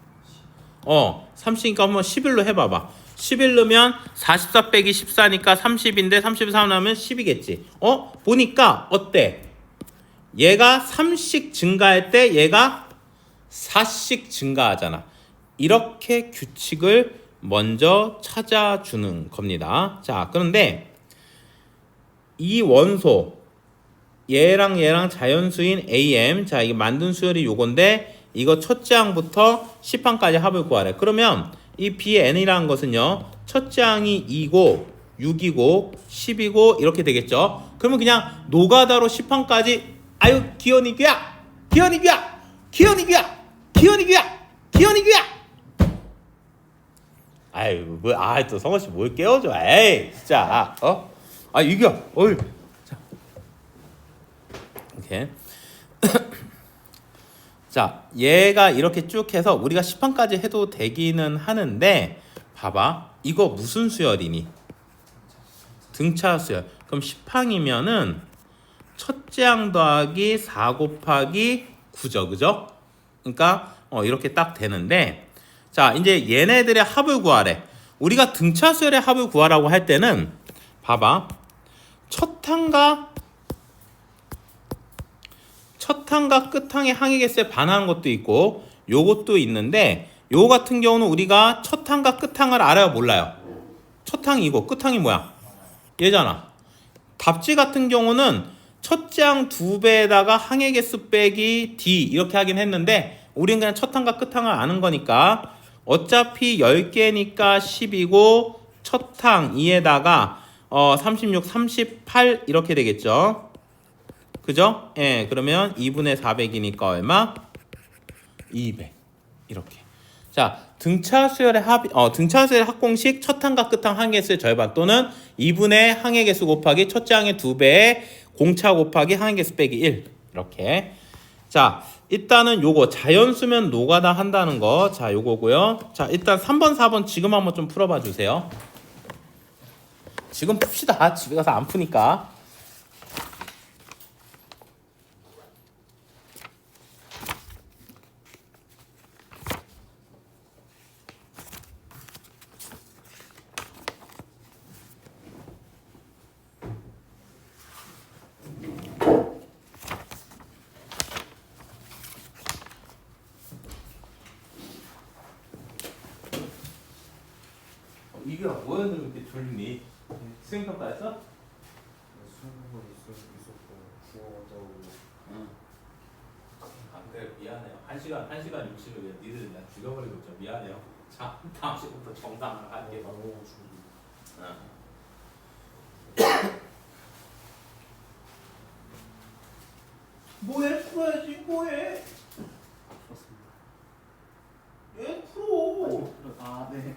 30이니까 한번 11로 해봐봐. 11 넣으면 44 빼기 14니까 30인데 33 나오면 10이겠지. 보니까 어때? 얘가 3씩 증가할 때 얘가 4씩 증가하잖아. 이렇게 규칙을 먼저 찾아주는 겁니다. 자, 그런데 이 원소 얘랑 얘랑 자연수인 AM, 자, 이게 만든 수열이 요건데 이거 첫째 항부터 10항까지 합을 구하래. 그러면 이 Bn이라는 것은요, 첫째 항이 2고 6이고 10이고 이렇게 되겠죠. 그러면 그냥 노가다로 10항까지 아유 기현이규야 기현이규야 기현이규야 기현이규야 기현이규야. 아유 또 성호씨 뭘 깨워줘. 에이 진짜 이겨 자 이렇게 자, 얘가 이렇게 쭉 해서 우리가 10항까지 해도 되기는 하는데 봐봐. 이거 무슨 수열이니? 등차 수열. 그럼 10항이면은 첫째 항 더하기 4 곱하기 9죠. 그죠? 그러니까 이렇게 딱 되는데 자, 이제 얘네들의 합을 구하래. 우리가 등차 수열의 합을 구하라고 할 때는 봐봐. 첫 항과 끝항의 항의 개수에 반하는 것도 있고 요것도 있는데 요 같은 경우는 우리가 첫 항과 끝항을 알아요, 몰라요? 첫 항이 이거, 끝항이 뭐야? 얘잖아. 답지 같은 경우는 첫째 항 2배에다가 항의 개수 빼기 D 이렇게 하긴 했는데 우리는 그냥 첫 항과 끝항을 아는 거니까 어차피 10개니까 10이고 첫 항 2에다가 36, 38 이렇게 되겠죠. 그죠? 예, 그러면 2분의 400이니까 얼마? 200 이렇게. 자, 등차 수열의 합공식 첫 항과 끝항 항의 개수의 절반 또는 2분의 항의 개수 곱하기 첫째 항의 2배의 공차 곱하기 항의 개수 빼기 1 이렇게. 자, 일단은 요거 자연수면 노가다 한다는 거. 자, 요거고요. 자, 일단 3번, 4번 지금 한번 좀 풀어봐 주세요. 지금 풉시다. 집에 가서 안 푸니까. 이게 뭐야 이렇게 졸리니? 수행평가했어? 수능은 있었고 국어원자고 응. 그래 미안해요. 1시간 60을 그냥 니들 나 죽여버리고 있죠. 미안해요. 자 다음 시부터 정상을 할게요. 나고 준비 뭐해? 풀어야지. 뭐해? 풀었습니다. 예 풀어. 네.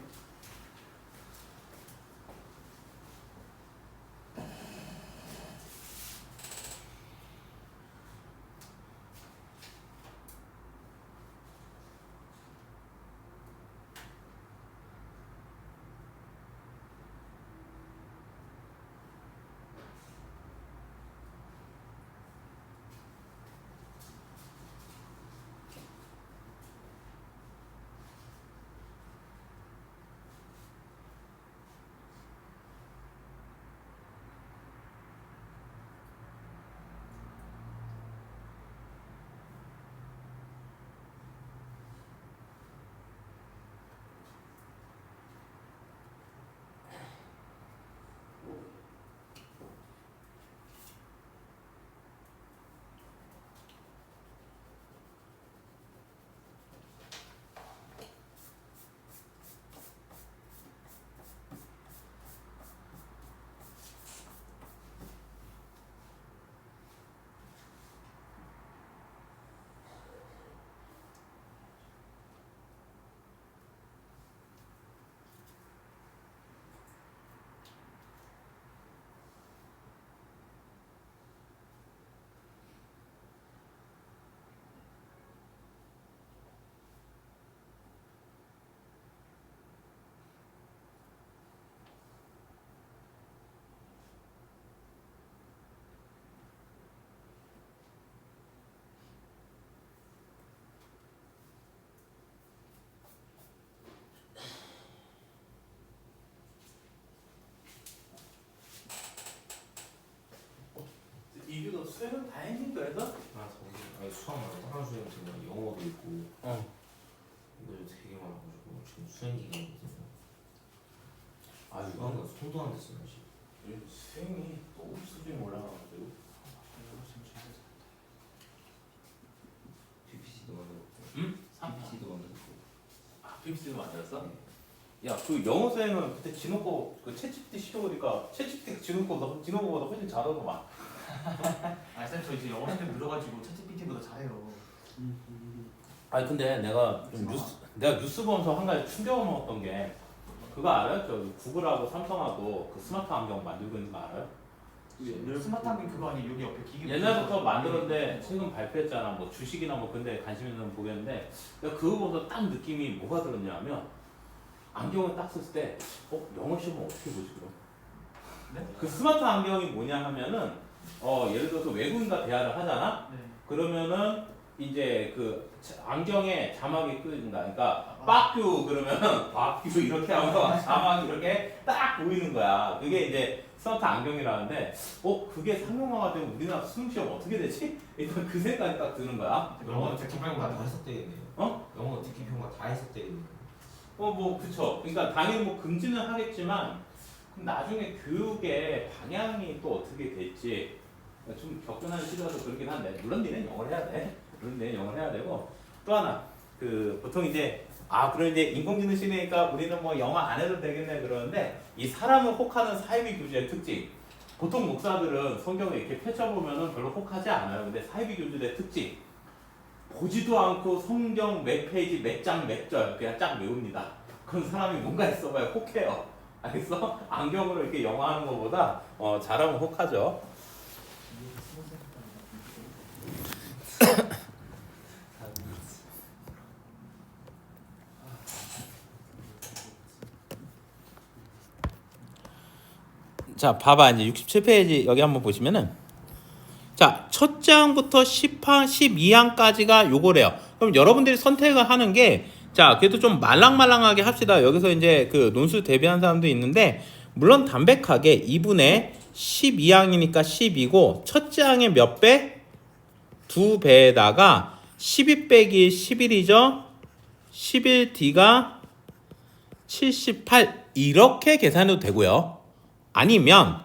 수행은 다 했니 그래서? 아 저기 아니 수학 말고 다른 수행 같은 거 영어도 있고 이거 되게 많아가지고 지금 수행 기간이거든요. 아 수학은 손도 안 댔어요 지금. 수행이 너무 수준이 올라가가지고 PPT도 만들었고. 응? PPT도 만들었고. 아 PPT도 만들었어? 야 그 영어 수행은 그때 진호 거그 챗GPT 시켜보니까 챗GPT가 진호 거보다 훨씬 잘하더만. 쌤 저 이제 영어 실력 늘어가지고 챗GPT보다 잘해요. 아니 근데 내가 뉴스 보면서 한 가지 충격을 먹었던 게 그거 알아요? 저 구글하고 삼성하고 그 스마트 안경 만들고 있는 거 알아요? 스마트 한빙 그거 아니 여기 옆에 기계. 옛날부터 만들었는데 최근 발표했잖아. 뭐 주식이나 뭐 근데 관심 있는 보겠는데 내가 그거 보면서 딱 느낌이 뭐가 들었냐면 안경을 딱 썼을 때 영어 시험은 어떻게 보지 그럼? 네? 그 스마트 안경이 뭐냐 하면은 예를 들어서 외국인과 대화를 하잖아. 네. 그러면은 이제 그 안경에 자막이 끄진다. 그러니까 빠큐 그러면은 빠큐 이렇게 하면서 자막이 이렇게 딱 보이는 거야. 그게 이제 스마트 안경이라는데 그게 상용화가 되면 우리나라 수능 시험 어떻게 되지? 일단 그 생각이 딱 드는 거야. 영어 듣기 평가 다 했었대겠네요. 영어 듣기 평가 다 했었대겠네요. 뭐 그쵸. 그러니까 당연히 뭐 금지는 하겠지만 그럼 나중에 교육의 방향이 또 어떻게 될지 좀 접근하는 시도라서 그렇긴 한데 물론 니네 영어를 해야 돼. 물론 니네 영어를 해야 되고 또 하나 그 보통 이제 그럼 이제 인공지능 시대니까 우리는 뭐 영어 안 해도 되겠네 그러는데 이 사람을 혹하는 사이비 교주의 특징. 보통 목사들은 성경을 이렇게 펼쳐보면은 별로 혹하지 않아요. 근데 사이비 교주의 특징. 보지도 않고 성경 몇 페이지 몇 장 몇 절 그냥 쫙 외웁니다. 그런 사람이 뭔가 있어봐야 혹해요. 알겠어? 안경으로 이렇게 영어하는 것보다 잘하면 혹하죠. 자, 봐봐. 이제 67페이지 여기 한번 보시면은 자, 첫 장부터 10항, 12항까지가 요거래요. 그럼 여러분들이 선택을 하는 게 자, 그래도 좀 말랑말랑하게 합시다. 여기서 이제 그 논술 대비한 사람도 있는데 물론 담백하게 2분의 12항이니까 10이고 첫 장의 몇 배? 2배에다가 12 빼기 11이죠. 11D가 78 이렇게 계산해도 되고요. 아니면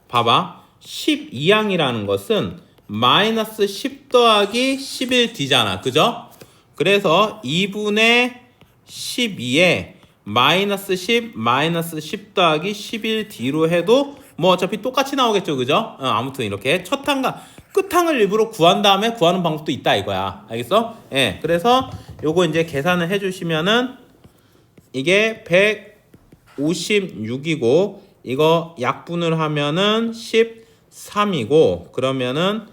봐봐 12항이라는 것은 마이너스 10 더하기 11D잖아. 그죠? 그래서 2분의 12에 마이너스 10 마이너스 10 더하기 11D로 해도 뭐 어차피 똑같이 나오겠죠. 그죠? 아무튼 이렇게 첫 항과 끝항을 일부러 구한 다음에 구하는 방법도 있다 이거야. 알겠어? 예. 그래서 요거 이제 계산을 해주시면은 이게 156이고 이거 약분을 하면은 13이고 그러면은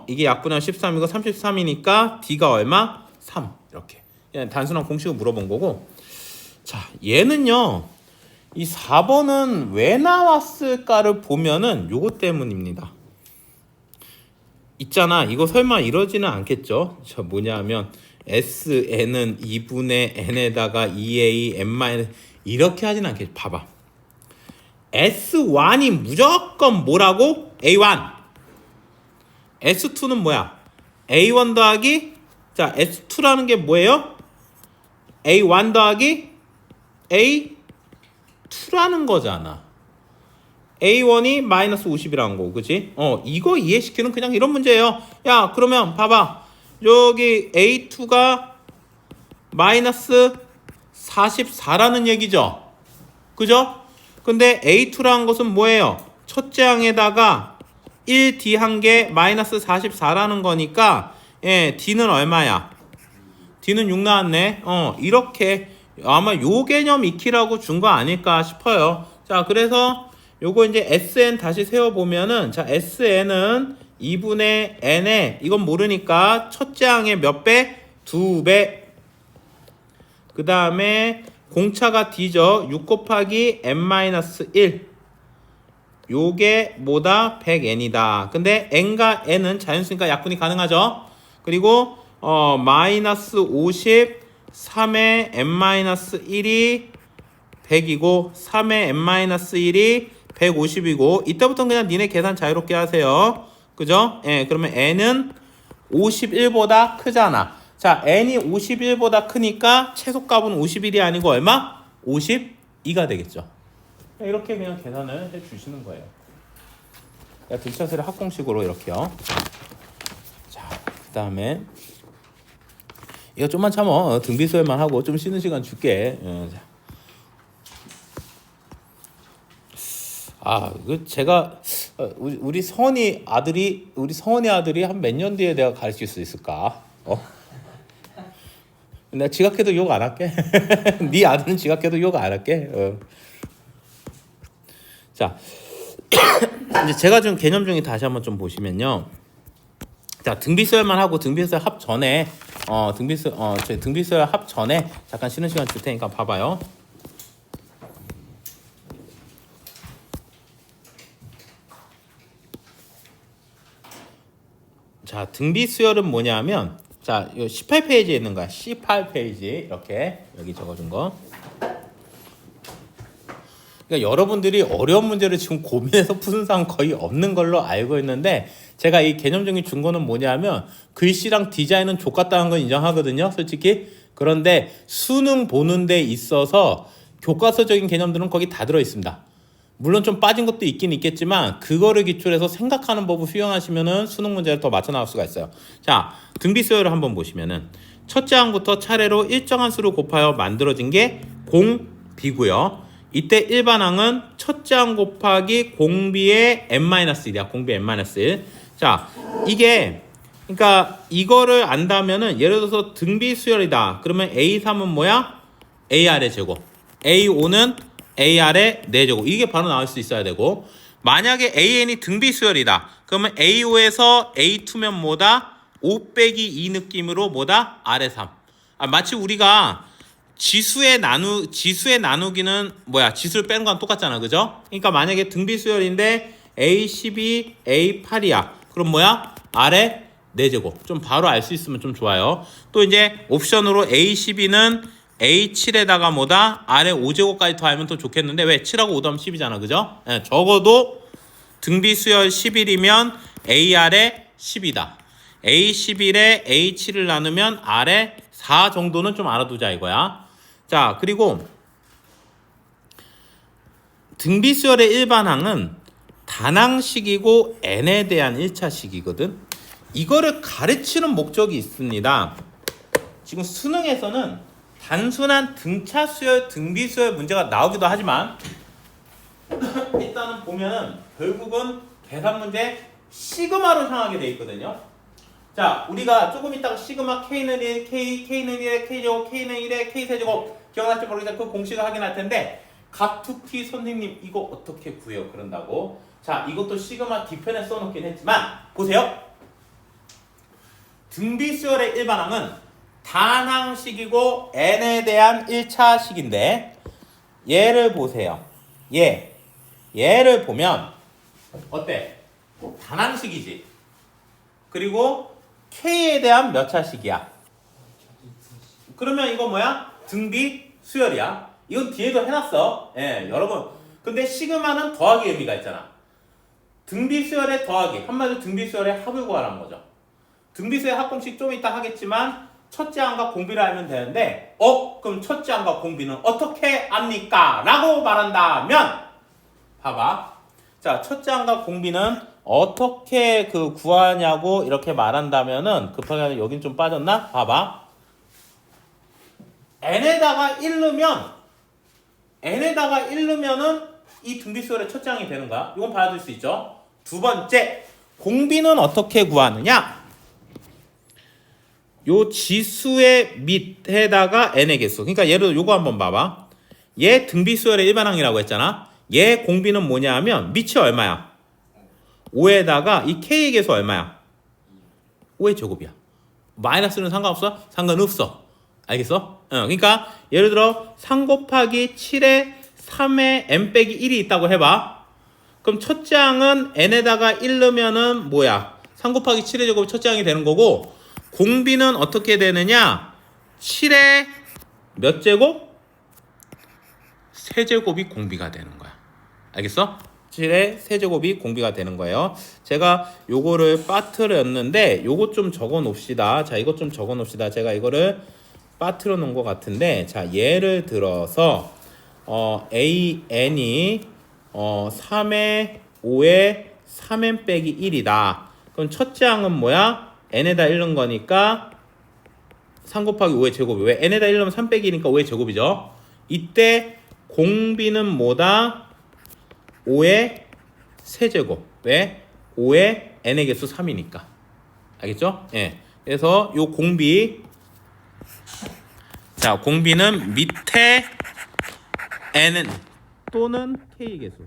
이게 약분하면 13이고 33이니까 D가 얼마? 3 이렇게 그냥 단순한 공식을 물어본 거고. 자, 얘는요 이 4번은 왜 나왔을까를 보면은 요거 때문입니다. 있잖아. 이거 설마 이러지는 않겠죠. 저 뭐냐면 SN은 2분의 N에다가 2A N- 이렇게 하진 않겠죠. 봐봐. S1이 무조건 뭐라고? A1. S2는 뭐야? A1 더하기 자 S2라는 게 뭐예요? A1 더하기 A2라는 거잖아. A1이 마이너스 50이라는 거고 그치? 이거 이해시키는 그냥 이런 문제예요. 야 그러면 봐봐. 여기 A2가 마이너스 44라는 얘기죠. 그죠? 근데 A2라는 것은 뭐예요? 첫째 항에다가 1D 한 개 마이너스 44라는 거니까 예, D는 얼마야? D는 6 나왔네. 이렇게 아마 요 개념 익히라고 준 거 아닐까 싶어요. 자, 그래서 요거 이제 SN 다시 세워보면은 자, SN은 2분의 N에 이건 모르니까 첫째 항의 몇 배? 2배. 그 다음에 공차가 D죠. 6 곱하기 N-1 요게 뭐다? 100N이다. 근데 N과 N은 자연수니까 약분이 가능하죠. 그리고 마이너스 50 3의 N-1이 100이고 3의 N-1이 150이고 이때부터는 그냥 니네 계산 자유롭게 하세요. 그죠? 예, 그러면 n은 51보다 크잖아. 자, n이 51보다 크니까 최소값은 51이 아니고 얼마? 52가 되겠죠. 이렇게 그냥 계산을 해 주시는 거예요. 등차수를 합공식으로 이렇게요. 자, 그 다음에 이거 좀만 참어. 등비수열만 하고 좀 쉬는 시간 줄게. 자. 제가 우리 성원이 아들이 한 몇 년 뒤에 내가 가르칠 수 있을까? 내가 지각해도 욕 안 할게. 네 아들은 지각해도 욕 안 할게. 자, 이제 제가 좀 개념 중에 다시 한번 좀 보시면요. 자, 등비수열만 하고 등비수열 합 전에 등비수열 합 전에 잠깐 쉬는 시간 줄 테니까 봐봐요. 자, 등비수열은 뭐냐면 자, 요 18페이지에 있는 거야. 18페이지 이렇게 여기 적어준 거. 그러니까 여러분들이 어려운 문제를 지금 고민해서 푸는 사람 거의 없는 걸로 알고 있는데 제가 이 개념 중에 준 거는 뭐냐면 글씨랑 디자인은 족같다는 건 인정하거든요, 솔직히. 그런데 수능 보는 데 있어서 교과서적인 개념들은 거기 다 들어 있습니다. 물론 좀 빠진 것도 있긴 있겠지만 그거를 기초로 해서 생각하는 법을 수용하시면은 수능 문제를 더 맞춰 나갈 수가 있어요. 자, 등비수열을 한번 보시면은 첫째 항부터 차례로 일정한 수를 곱하여 만들어진 게 공비고요. 이때 일반항은 첫째 항 곱하기 공비의 n-1이야. 공비 n-1. 자, 이게 그러니까 이거를 안다면은 예를 들어서 등비수열이다. 그러면 A3은 뭐야? AR의 제곱. A5는 AR의 4제곱. 이게 바로 나올 수 있어야 되고, 만약에 AN이 등비수열이다. 그러면 A5에서 A2면 뭐다? 5 빼기 2 느낌으로 뭐다? R의 3. 마치 우리가 지수의 나누기는 뭐야? 지수를 빼는 건 똑같잖아. 그죠? 그러니까 만약에 등비수열인데 A12, A8이야. 그럼 뭐야? R의 4제곱. 좀 바로 알 수 있으면 좀 좋아요. 또 이제 옵션으로 A12는 A7에다가 뭐다? R의 5제곱까지 더하면 더 좋겠는데 왜? 7하고 5 더하면 10이잖아. 그죠? 네, 적어도 등비수열 11이면 AR의 10이다. A11에 A7을 나누면 R의 4 정도는 좀 알아두자 이거야. 자, 그리고 등비수열의 일반항은 단항식이고 n에 대한 1차식이거든. 이거를 가르치는 목적이 있습니다. 지금 수능에서는 단순한 등차수열, 등비수열 문제가 나오기도 하지만 일단은 보면은 결국은 계산 문제 시그마로 향하게 돼 있거든요. 자, 우리가 조금 있다가 시그마 K는 1, K는 1에 K제곱, K는 1에 K세제곱 기억날지 모르겠다. 그 공식을 확인할 텐데 각투키 선생님 이거 어떻게 구해요? 그런다고. 자, 이것도 시그마 뒤편에 써놓긴 했지만 보세요. 등비수열의 일반항은 단항식이고 n에 대한 1차식인데 얘를 보세요. 얘를 보면 어때? 단항식이지. 그리고 k에 대한 몇 차식이야? 그러면 이거 뭐야? 등비수열이야. 이건 뒤에도 해놨어. 예, 여러분. 근데 시그마는 더하기 의미가 있잖아. 등비수열의 더하기. 한마디로 등비수열의 합을 구하라는 거죠. 등비수열 합공식 좀 이따 하겠지만 첫째 항과 공비를 알면 되는데 그럼 첫째 항과 공비는 어떻게 압니까? 라고 말한다면 봐봐. 자, 첫째 항과 공비는 어떻게 구하냐고 이렇게 말한다면은 급하게 여긴 좀 빠졌나? 봐봐. n에다가 1넣으면은 이 등비수열의 첫째 항이 되는 거야. 이건 받아줄 수 있죠. 두 번째, 공비는 어떻게 구하느냐? 요 지수의 밑에다가 n의 개수. 그러니까 예를 들어 요거 한번 봐봐. 얘 등비수열의 일반항이라고 했잖아. 얘 공비는 뭐냐 하면 밑이 얼마야? 5에다가 이 k의 개수 얼마야? 5의 제곱이야. 마이너스는 상관없어? 상관없어. 알겠어? 그러니까 예를 들어 3 곱하기 7에 3에 n 빼기 1이 있다고 해봐. 그럼 첫째 항은 n에다가 1 넣으면은 뭐야? 3 곱하기 7의 제곱이 첫째 항이 되는 거고, 공비는 어떻게 되느냐? 7의 몇 제곱? 세제곱이 공비가 되는 거야. 알겠어? 7의 세제곱이 공비가 되는 거예요. 제가 요거를 빠트렸는데 요거 좀 적어 놓읍시다. 자, 이것 좀 적어 놓읍시다. 제가 이거를 빠트려 놓은 것 같은데, 자, 예를 들어서 AN이 3의 5의 3n 빼기 1이다. 그럼 첫째 항은 뭐야? n에다 1 넣은 거니까 3 곱하기 5의 제곱이, 왜? n에다 1 넣으면 3 빼기 2니까 5의 제곱이죠. 이때 공비는 뭐다? 5의 세제곱. 왜? 5의 n의 개수 3이니까. 알겠죠? 예. 그래서 요 공비, 자, 공비는 밑에 n은 또는 k의 개수,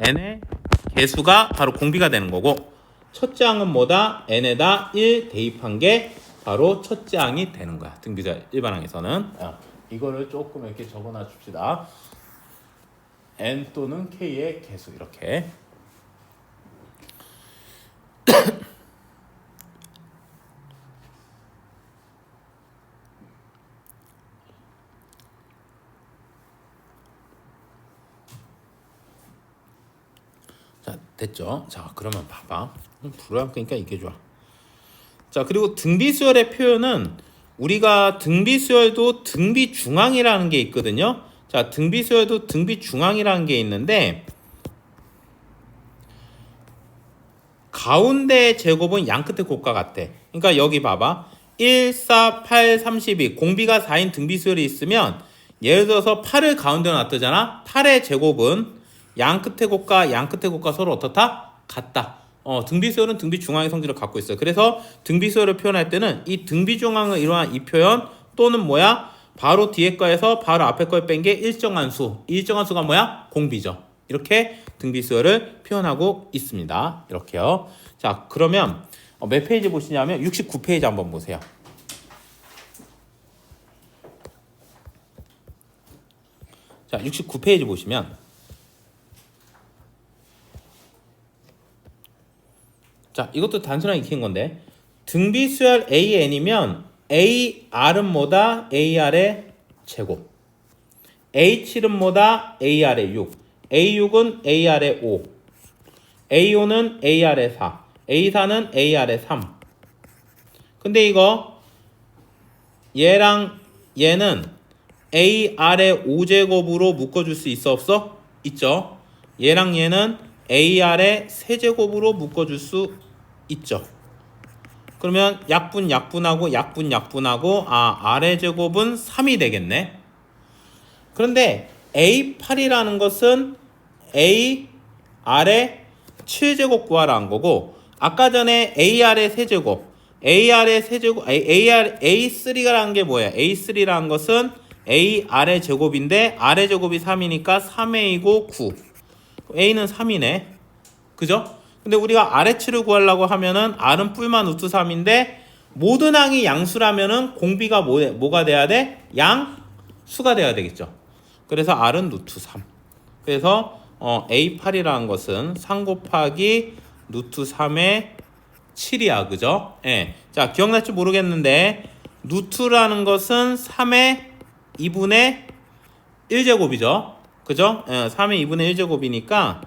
n의 개수가 바로 공비가 되는 거고, 첫째 항은 뭐다? n에다 1 대입한 게 바로 첫째 항이 되는 거야. 등비자 일반항에서는. 이거를 조금 이렇게 적어놔 줍시다. n 또는 k의 개수, 이렇게. 자, 됐죠? 자, 그러면 봐봐. 불안하니까 이게 좋아. 자, 그리고 등비수열의 표현은 우리가 등비수열도 등비중앙이라는 게 있거든요. 자, 등비수열도 등비중앙이라는 게 있는데, 가운데 제곱은 양 끝의 곱과 같아. 그러니까 여기 봐봐. 1, 4, 8, 32 공비가 4인 등비수열이 있으면, 예를 들어서 8을 가운데 놔두잖아. 8의 제곱은 양 끝의 곱과 양 끝의 곱과 서로 어떻다? 같다. 등비수열은 등비중앙의 성질을 갖고 있어요. 그래서 등비수열을 표현할 때는 이 등비중앙을 이루한 이 표현 또는 뭐야? 바로 뒤에 거에서 바로 앞에 거에 뺀 게 일정한 수. 이 일정한 수가 뭐야? 공비죠. 이렇게 등비수열을 표현하고 있습니다. 이렇게요. 자, 그러면 몇 페이지 보시냐면 69페이지 한번 보세요. 자, 69페이지 보시면, 자, 이것도 단순하게 익힌 건데, 등비수열 AN이면 AR은 뭐다? AR의 제곱. A7은 뭐다? AR의 6. A6은 AR의 5. A5는 AR의 4. A4는 AR의 3. 근데 이거 얘랑 얘는 AR의 5제곱으로 묶어줄 수 있어 없어? 있죠. 얘랑 얘는 AR의 세제곱으로 묶어줄 수 있죠. 그러면 약분하고 R의 제곱은 3이 되겠네. 그런데 A8이라는 것은 AR의 7제곱 구하라는 거고, 아까 전에 AR의 세제곱, A3라는 게 뭐야? A3라는 것은 AR의 제곱인데 R의 제곱이 3이니까 3A고 9. A는 3이네. 그죠? 근데 우리가 R의 7을 구하려고 하면은 R은 뿔만 루트 3인데 모든 항이 양수라면은 공비가 뭐가 돼야 돼? 양수가 돼야 되겠죠. 그래서 R은 루트 3. 그래서 A8이라는 것은 3 곱하기 루트 3의 7이야. 그죠? 예. 자, 기억날지 모르겠는데 루트라는 것은 3의 2분의 1제곱이죠. 그죠? 예, 3의 2분의 1제곱이니까,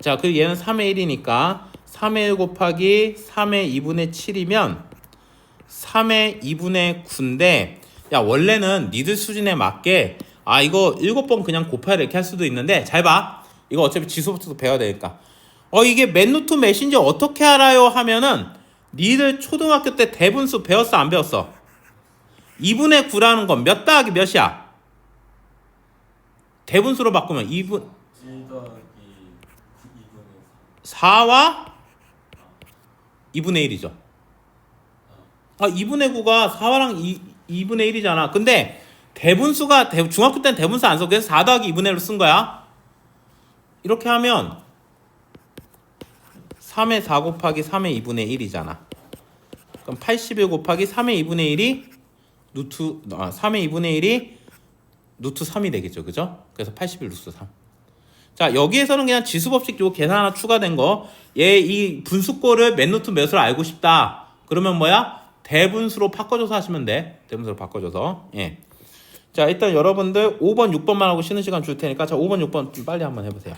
자, 그리고 얘는 3의 1이니까 3의 1 곱하기 3의 2분의 7이면 3의 2분의 9인데, 야, 원래는 니들 수준에 맞게 이거 7번 그냥 곱해야 이렇게 할 수도 있는데, 잘 봐. 이거 어차피 지수부터도 배워야 되니까. 이게 맨 루트 몇인지 어떻게 알아요? 하면은 니들 초등학교 때 대분수 배웠어? 안 배웠어? 2분의 9라는 건 몇 더하기 몇이야? 대분수로 바꾸면 2분 1 더하기 2분의 4와 2분의 1이죠. 2분의 9가 4랑 2분의 1이잖아. 근데 대분수가 중학교 때는 대분수 안 써. 그래서 4 더하기 2분의 1로 쓴 거야. 이렇게 하면 3의 4 곱하기 3의 2분의 1이잖아. 그럼 81 곱하기 3의 2분의 1이 루트 3의 2분의 1이 루트 3이 되겠죠. 그죠? 그래서 81 루트 3. 자, 여기에서는 그냥 지수법칙 요 계산 하나 추가된 거. 얘 이 분수꼴을 맨 루트 몇으로 알고 싶다. 그러면 뭐야? 대분수로 바꿔줘서 하시면 돼. 대분수로 바꿔줘서. 예. 자, 일단 여러분들 5번, 6번만 하고 쉬는 시간 줄 테니까 자, 5번, 6번 좀 빨리 한번 해보세요.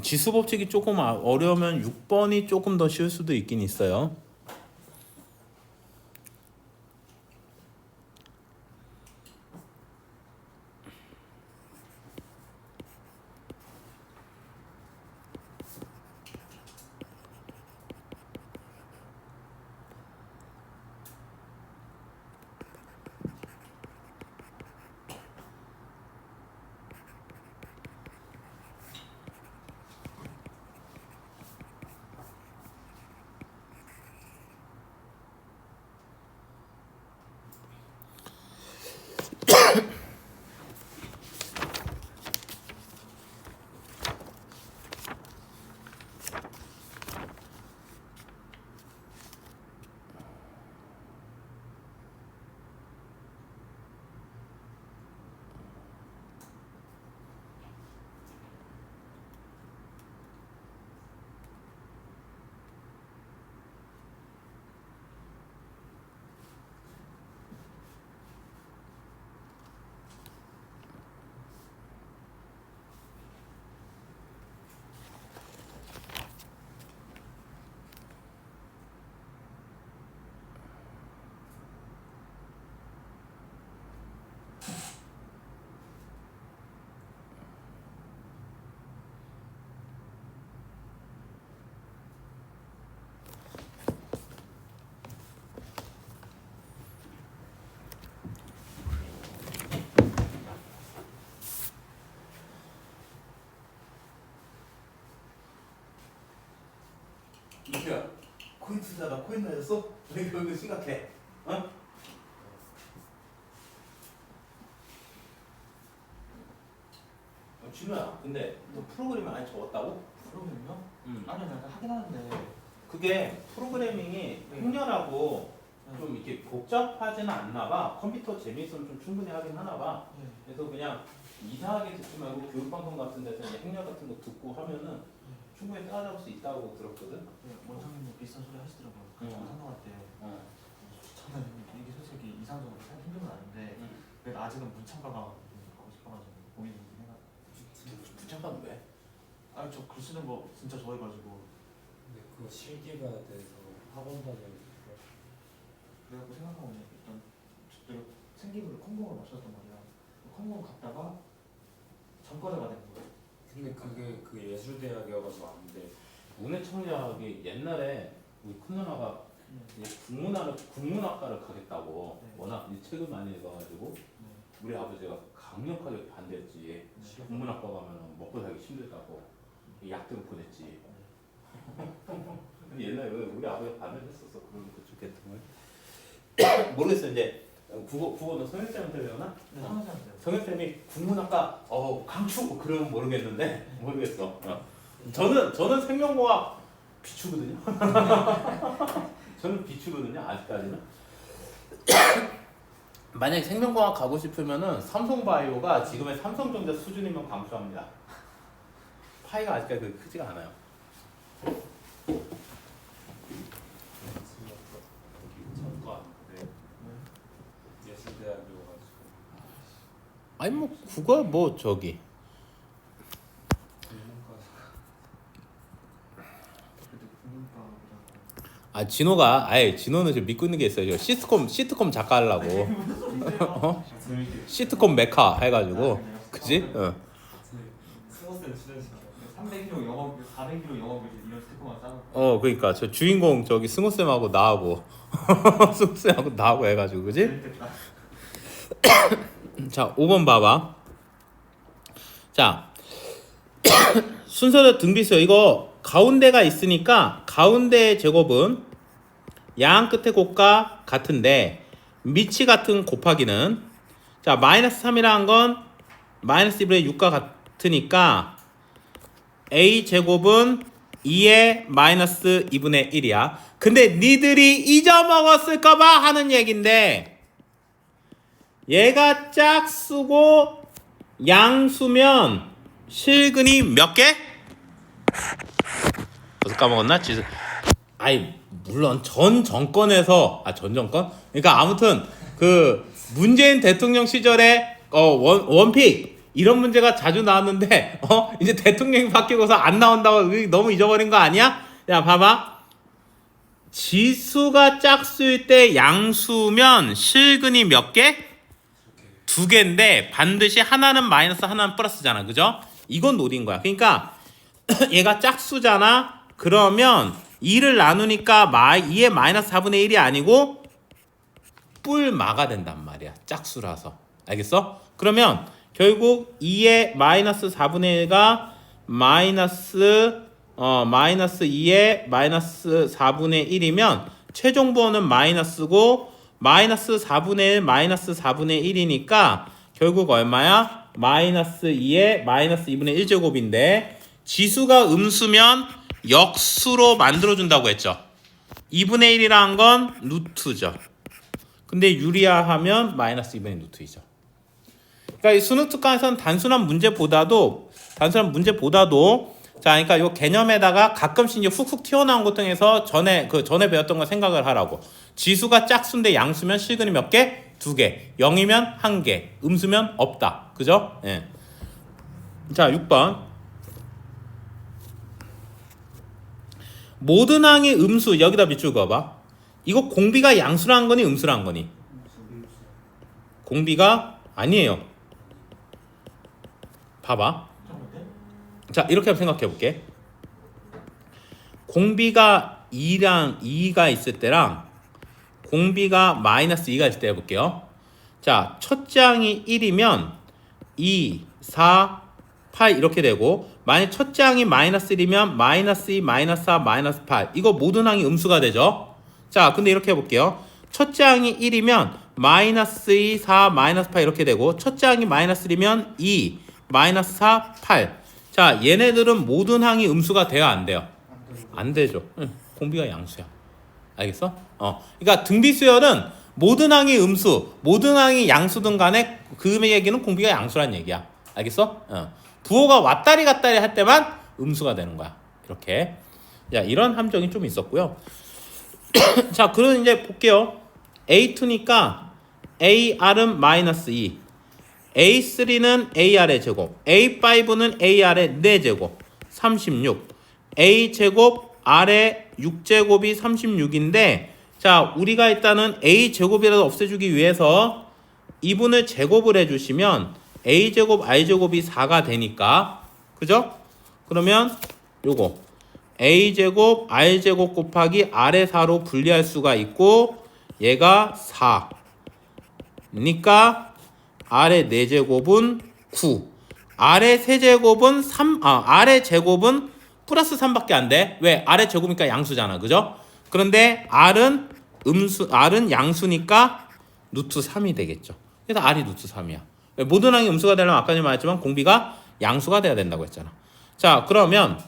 지수 법칙이 조금 어려우면 6번이 조금 더 쉬울 수도 있긴 있어요. 이규야, 코인 투자다. 코인 날렸어? 왜 이거 심각해? 어? 준호야, 근데 너 프로그램을 많이 적었다고? 프로그램이요? 응. 아니 내가 하긴 하는데 그게 프로그래밍이 행렬하고 좀 이렇게 복잡하지는 않나 봐. 컴퓨터 재미있으면 좀 충분히 하긴 하나 봐. 네. 그래서 그냥 이상하게 듣지 말고 교육방송 같은 데서 이제 행렬 같은 거 듣고 하면은 충분히 따라잡을 수 있다고 들었거든. 원장님도 비슷한 소리 하시더라고요. 그래서 상담할 때 저는 이게 솔직히 이상적으로 살 힘든 건 아닌데 그래도 아직은 문창가가 가고 싶어가지고 고민이 해가지고. 부착하면 왜? 아니 저 글 쓰는 거 진짜 좋아해가지고 근데 그거 실기가 돼서 학원 다니는 그래갖고 생각하고 일단 내가 생기부를 컴공을 맞췄단 말이야. 컴공 갔다가 전과자가 된 거예요. 근데 그게 그 예술대학이어가지고 안 돼. 문해청약이 옛날에 우리 큰 누나가 이제 국문학과를 가겠다고 네. 워낙 이 책을 많이 읽어가지고 우리 아버지가 강력하게 반대했지. 국문학과 가면 먹고 살기 힘들다고 약대로 보냈지. 근데 옛날에 왜 우리 아버지가 반대를 했었어. 그런 거 좋겠던 걸. 모르겠어. 이제 국어는 성현쌤한테 배우나? 네, 상상하세요. 성현쌤이 국문학과 강추 그러면 모르겠는데 모르겠어. 저는 생명공학 비추거든요. 저는 비추거든요. 아직까지는. 만약에 생명공학 가고 싶으면은 삼성바이오가 지금의 삼성전자 수준이면 강추합니다. 파이가 아직까지 그렇게 크지가 않아요. 전과 네. 예술대학이어가지고. 아니 뭐 국어 뭐 저기 그래도 국문과보다 진호는 지금 믿고 있는 게 있어요. 저 시트콤 작가 하려고. 어? 시트콤 메카 해가지고 그지? 스무스는 출연시켜 300kg 영어 400kg 영어 이런 스티커만 싸고 그러니까 저 주인공 저기 승우쌤하고 나하고 승우쌤하고 나하고 해가지고 그지? 재밌겠다. 자 5번 봐봐. 자 순서대로 등비수요. 이거 가운데가 있으니까 가운데 제곱은 양 끝에 곱과 같은데 밑이 같은 곱하기는 자 마이너스 3이라는 건 마이너스 2분의 6과 같으니까 a 제곱은 2의 마이너스 2분의 1이야. 근데 니들이 잊어먹었을까봐 하는 얘긴데 얘가 짝수고 양수면 실근이 몇 개? 벌써 까먹었나? 아이 물론 전 정권에서 전 정권? 그러니까 아무튼 그 문재인 대통령 시절에 원픽 이런 문제가 자주 나왔는데 이제 대통령이 바뀌고서 안 나온다고 너무 잊어버린 거 아니야? 야 봐봐. 지수가 짝수일 때 양수면 실근이 몇 개? 두 개인데 반드시 하나는 마이너스 하나는 플러스잖아. 그죠? 이건 노린 거야. 그러니까 얘가 짝수잖아. 그러면 2를 나누니까 2의 마이너스 4분의 1이 아니고 뿔마가 된단 말이야. 짝수라서. 알겠어? 그러면 결국 2의 마이너스 4분의 1가 마이너스 2의 마이너스 4분의 1이면 최종 부호는 마이너스고 마이너스 4분의 1 마이너스 4분의 1이니까 결국 얼마야? 마이너스 2의 마이너스 2분의 1제곱인데 지수가 음수면 역수로 만들어준다고 했죠. 2분의 1이라는 건 루트죠. 근데 유리화하면 마이너스 2분의 루트이죠. 그러니까 이 수능특강에서는 단순한 문제보다도 자, 그러니까 요 개념에다가 가끔씩 이제 훅훅 튀어나온 것 중에서 전에 배웠던 거 생각을 하라고. 지수가 짝수인데 양수면 실근이 몇 개? 2개. 0이면 1개. 음수면 없다. 그죠? 예. 자, 6번. 모든 항의 음수 여기다 밑줄 그어봐. 이거 공비가 양수라는 거니 음수라는 거니? 공비가 아니에요. 봐봐. 자, 이렇게 한번 생각해 볼게. 공비가 2가 있을 때랑 공비가 마이너스 2가 있을 때 해볼게요. 자, 첫째 항이 1이면 2, 4, 8 이렇게 되고 만약 첫째 항이 마이너스 1이면 마이너스 2, 마이너스 4, 마이너스 8 이거 모든 항이 음수가 되죠. 자, 근데 이렇게 해볼게요. 첫째 항이 1이면 마이너스 2, 4, 마이너스 8 이렇게 되고 첫째 항이 마이너스 1이면 2, 마이너스 4, 8 자, 얘네들은 모든 항이 음수가 돼야 안 돼요? 안 되죠. 공비가 양수야. 알겠어? 그러니까 등비수열은 모든 항이 음수, 모든 항이 양수든 간에 그 얘기는 공비가 양수란 얘기야. 알겠어? 부호가 왔다리 갔다리 할 때만 음수가 되는 거야. 이렇게. 자, 이런 함정이 좀 있었고요. 자, 그럼 이제 볼게요. A2니까 AR은 마이너스 2. A3는 AR의 제곱, A5는 AR의 4제곱, 36. A제곱, R의 6제곱이 36인데 자, 우리가 일단은 A제곱이라도 없애주기 위해서 이분을 제곱을 해주시면 A제곱, R제곱이 4가 되니까 그죠? 그러면 요거 A제곱, R제곱 곱하기 R의 4로 분리할 수가 있고 얘가 4 니까 R의 4제곱은 9 R의 세제곱은 3 R의 제곱은 플러스 3밖에 안 돼. 왜? R의 제곱이니까 양수잖아. 그죠? 그런데 R은 양수니까 루트 3이 되겠죠. 그래서 R이 루트 3이야. 모든 항이 음수가 되려면 아까 말했지만 공비가 양수가 돼야 된다고 했잖아. 자, 그러면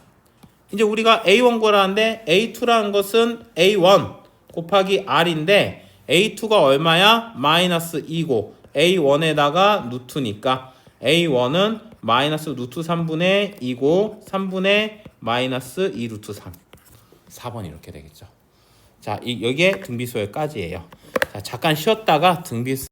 이제 우리가 A1 구하라는데 A2라는 것은 A1 곱하기 R인데 A2가 얼마야? 마이너스 2고 A1에다가 루트니까 A1은 마이너스 루트 3분의 2고 3분의 마이너스 2 루트 3 4번 이렇게 되겠죠. 자, 여기에 등비수열까지예요. 자, 잠깐 쉬었다가 등비수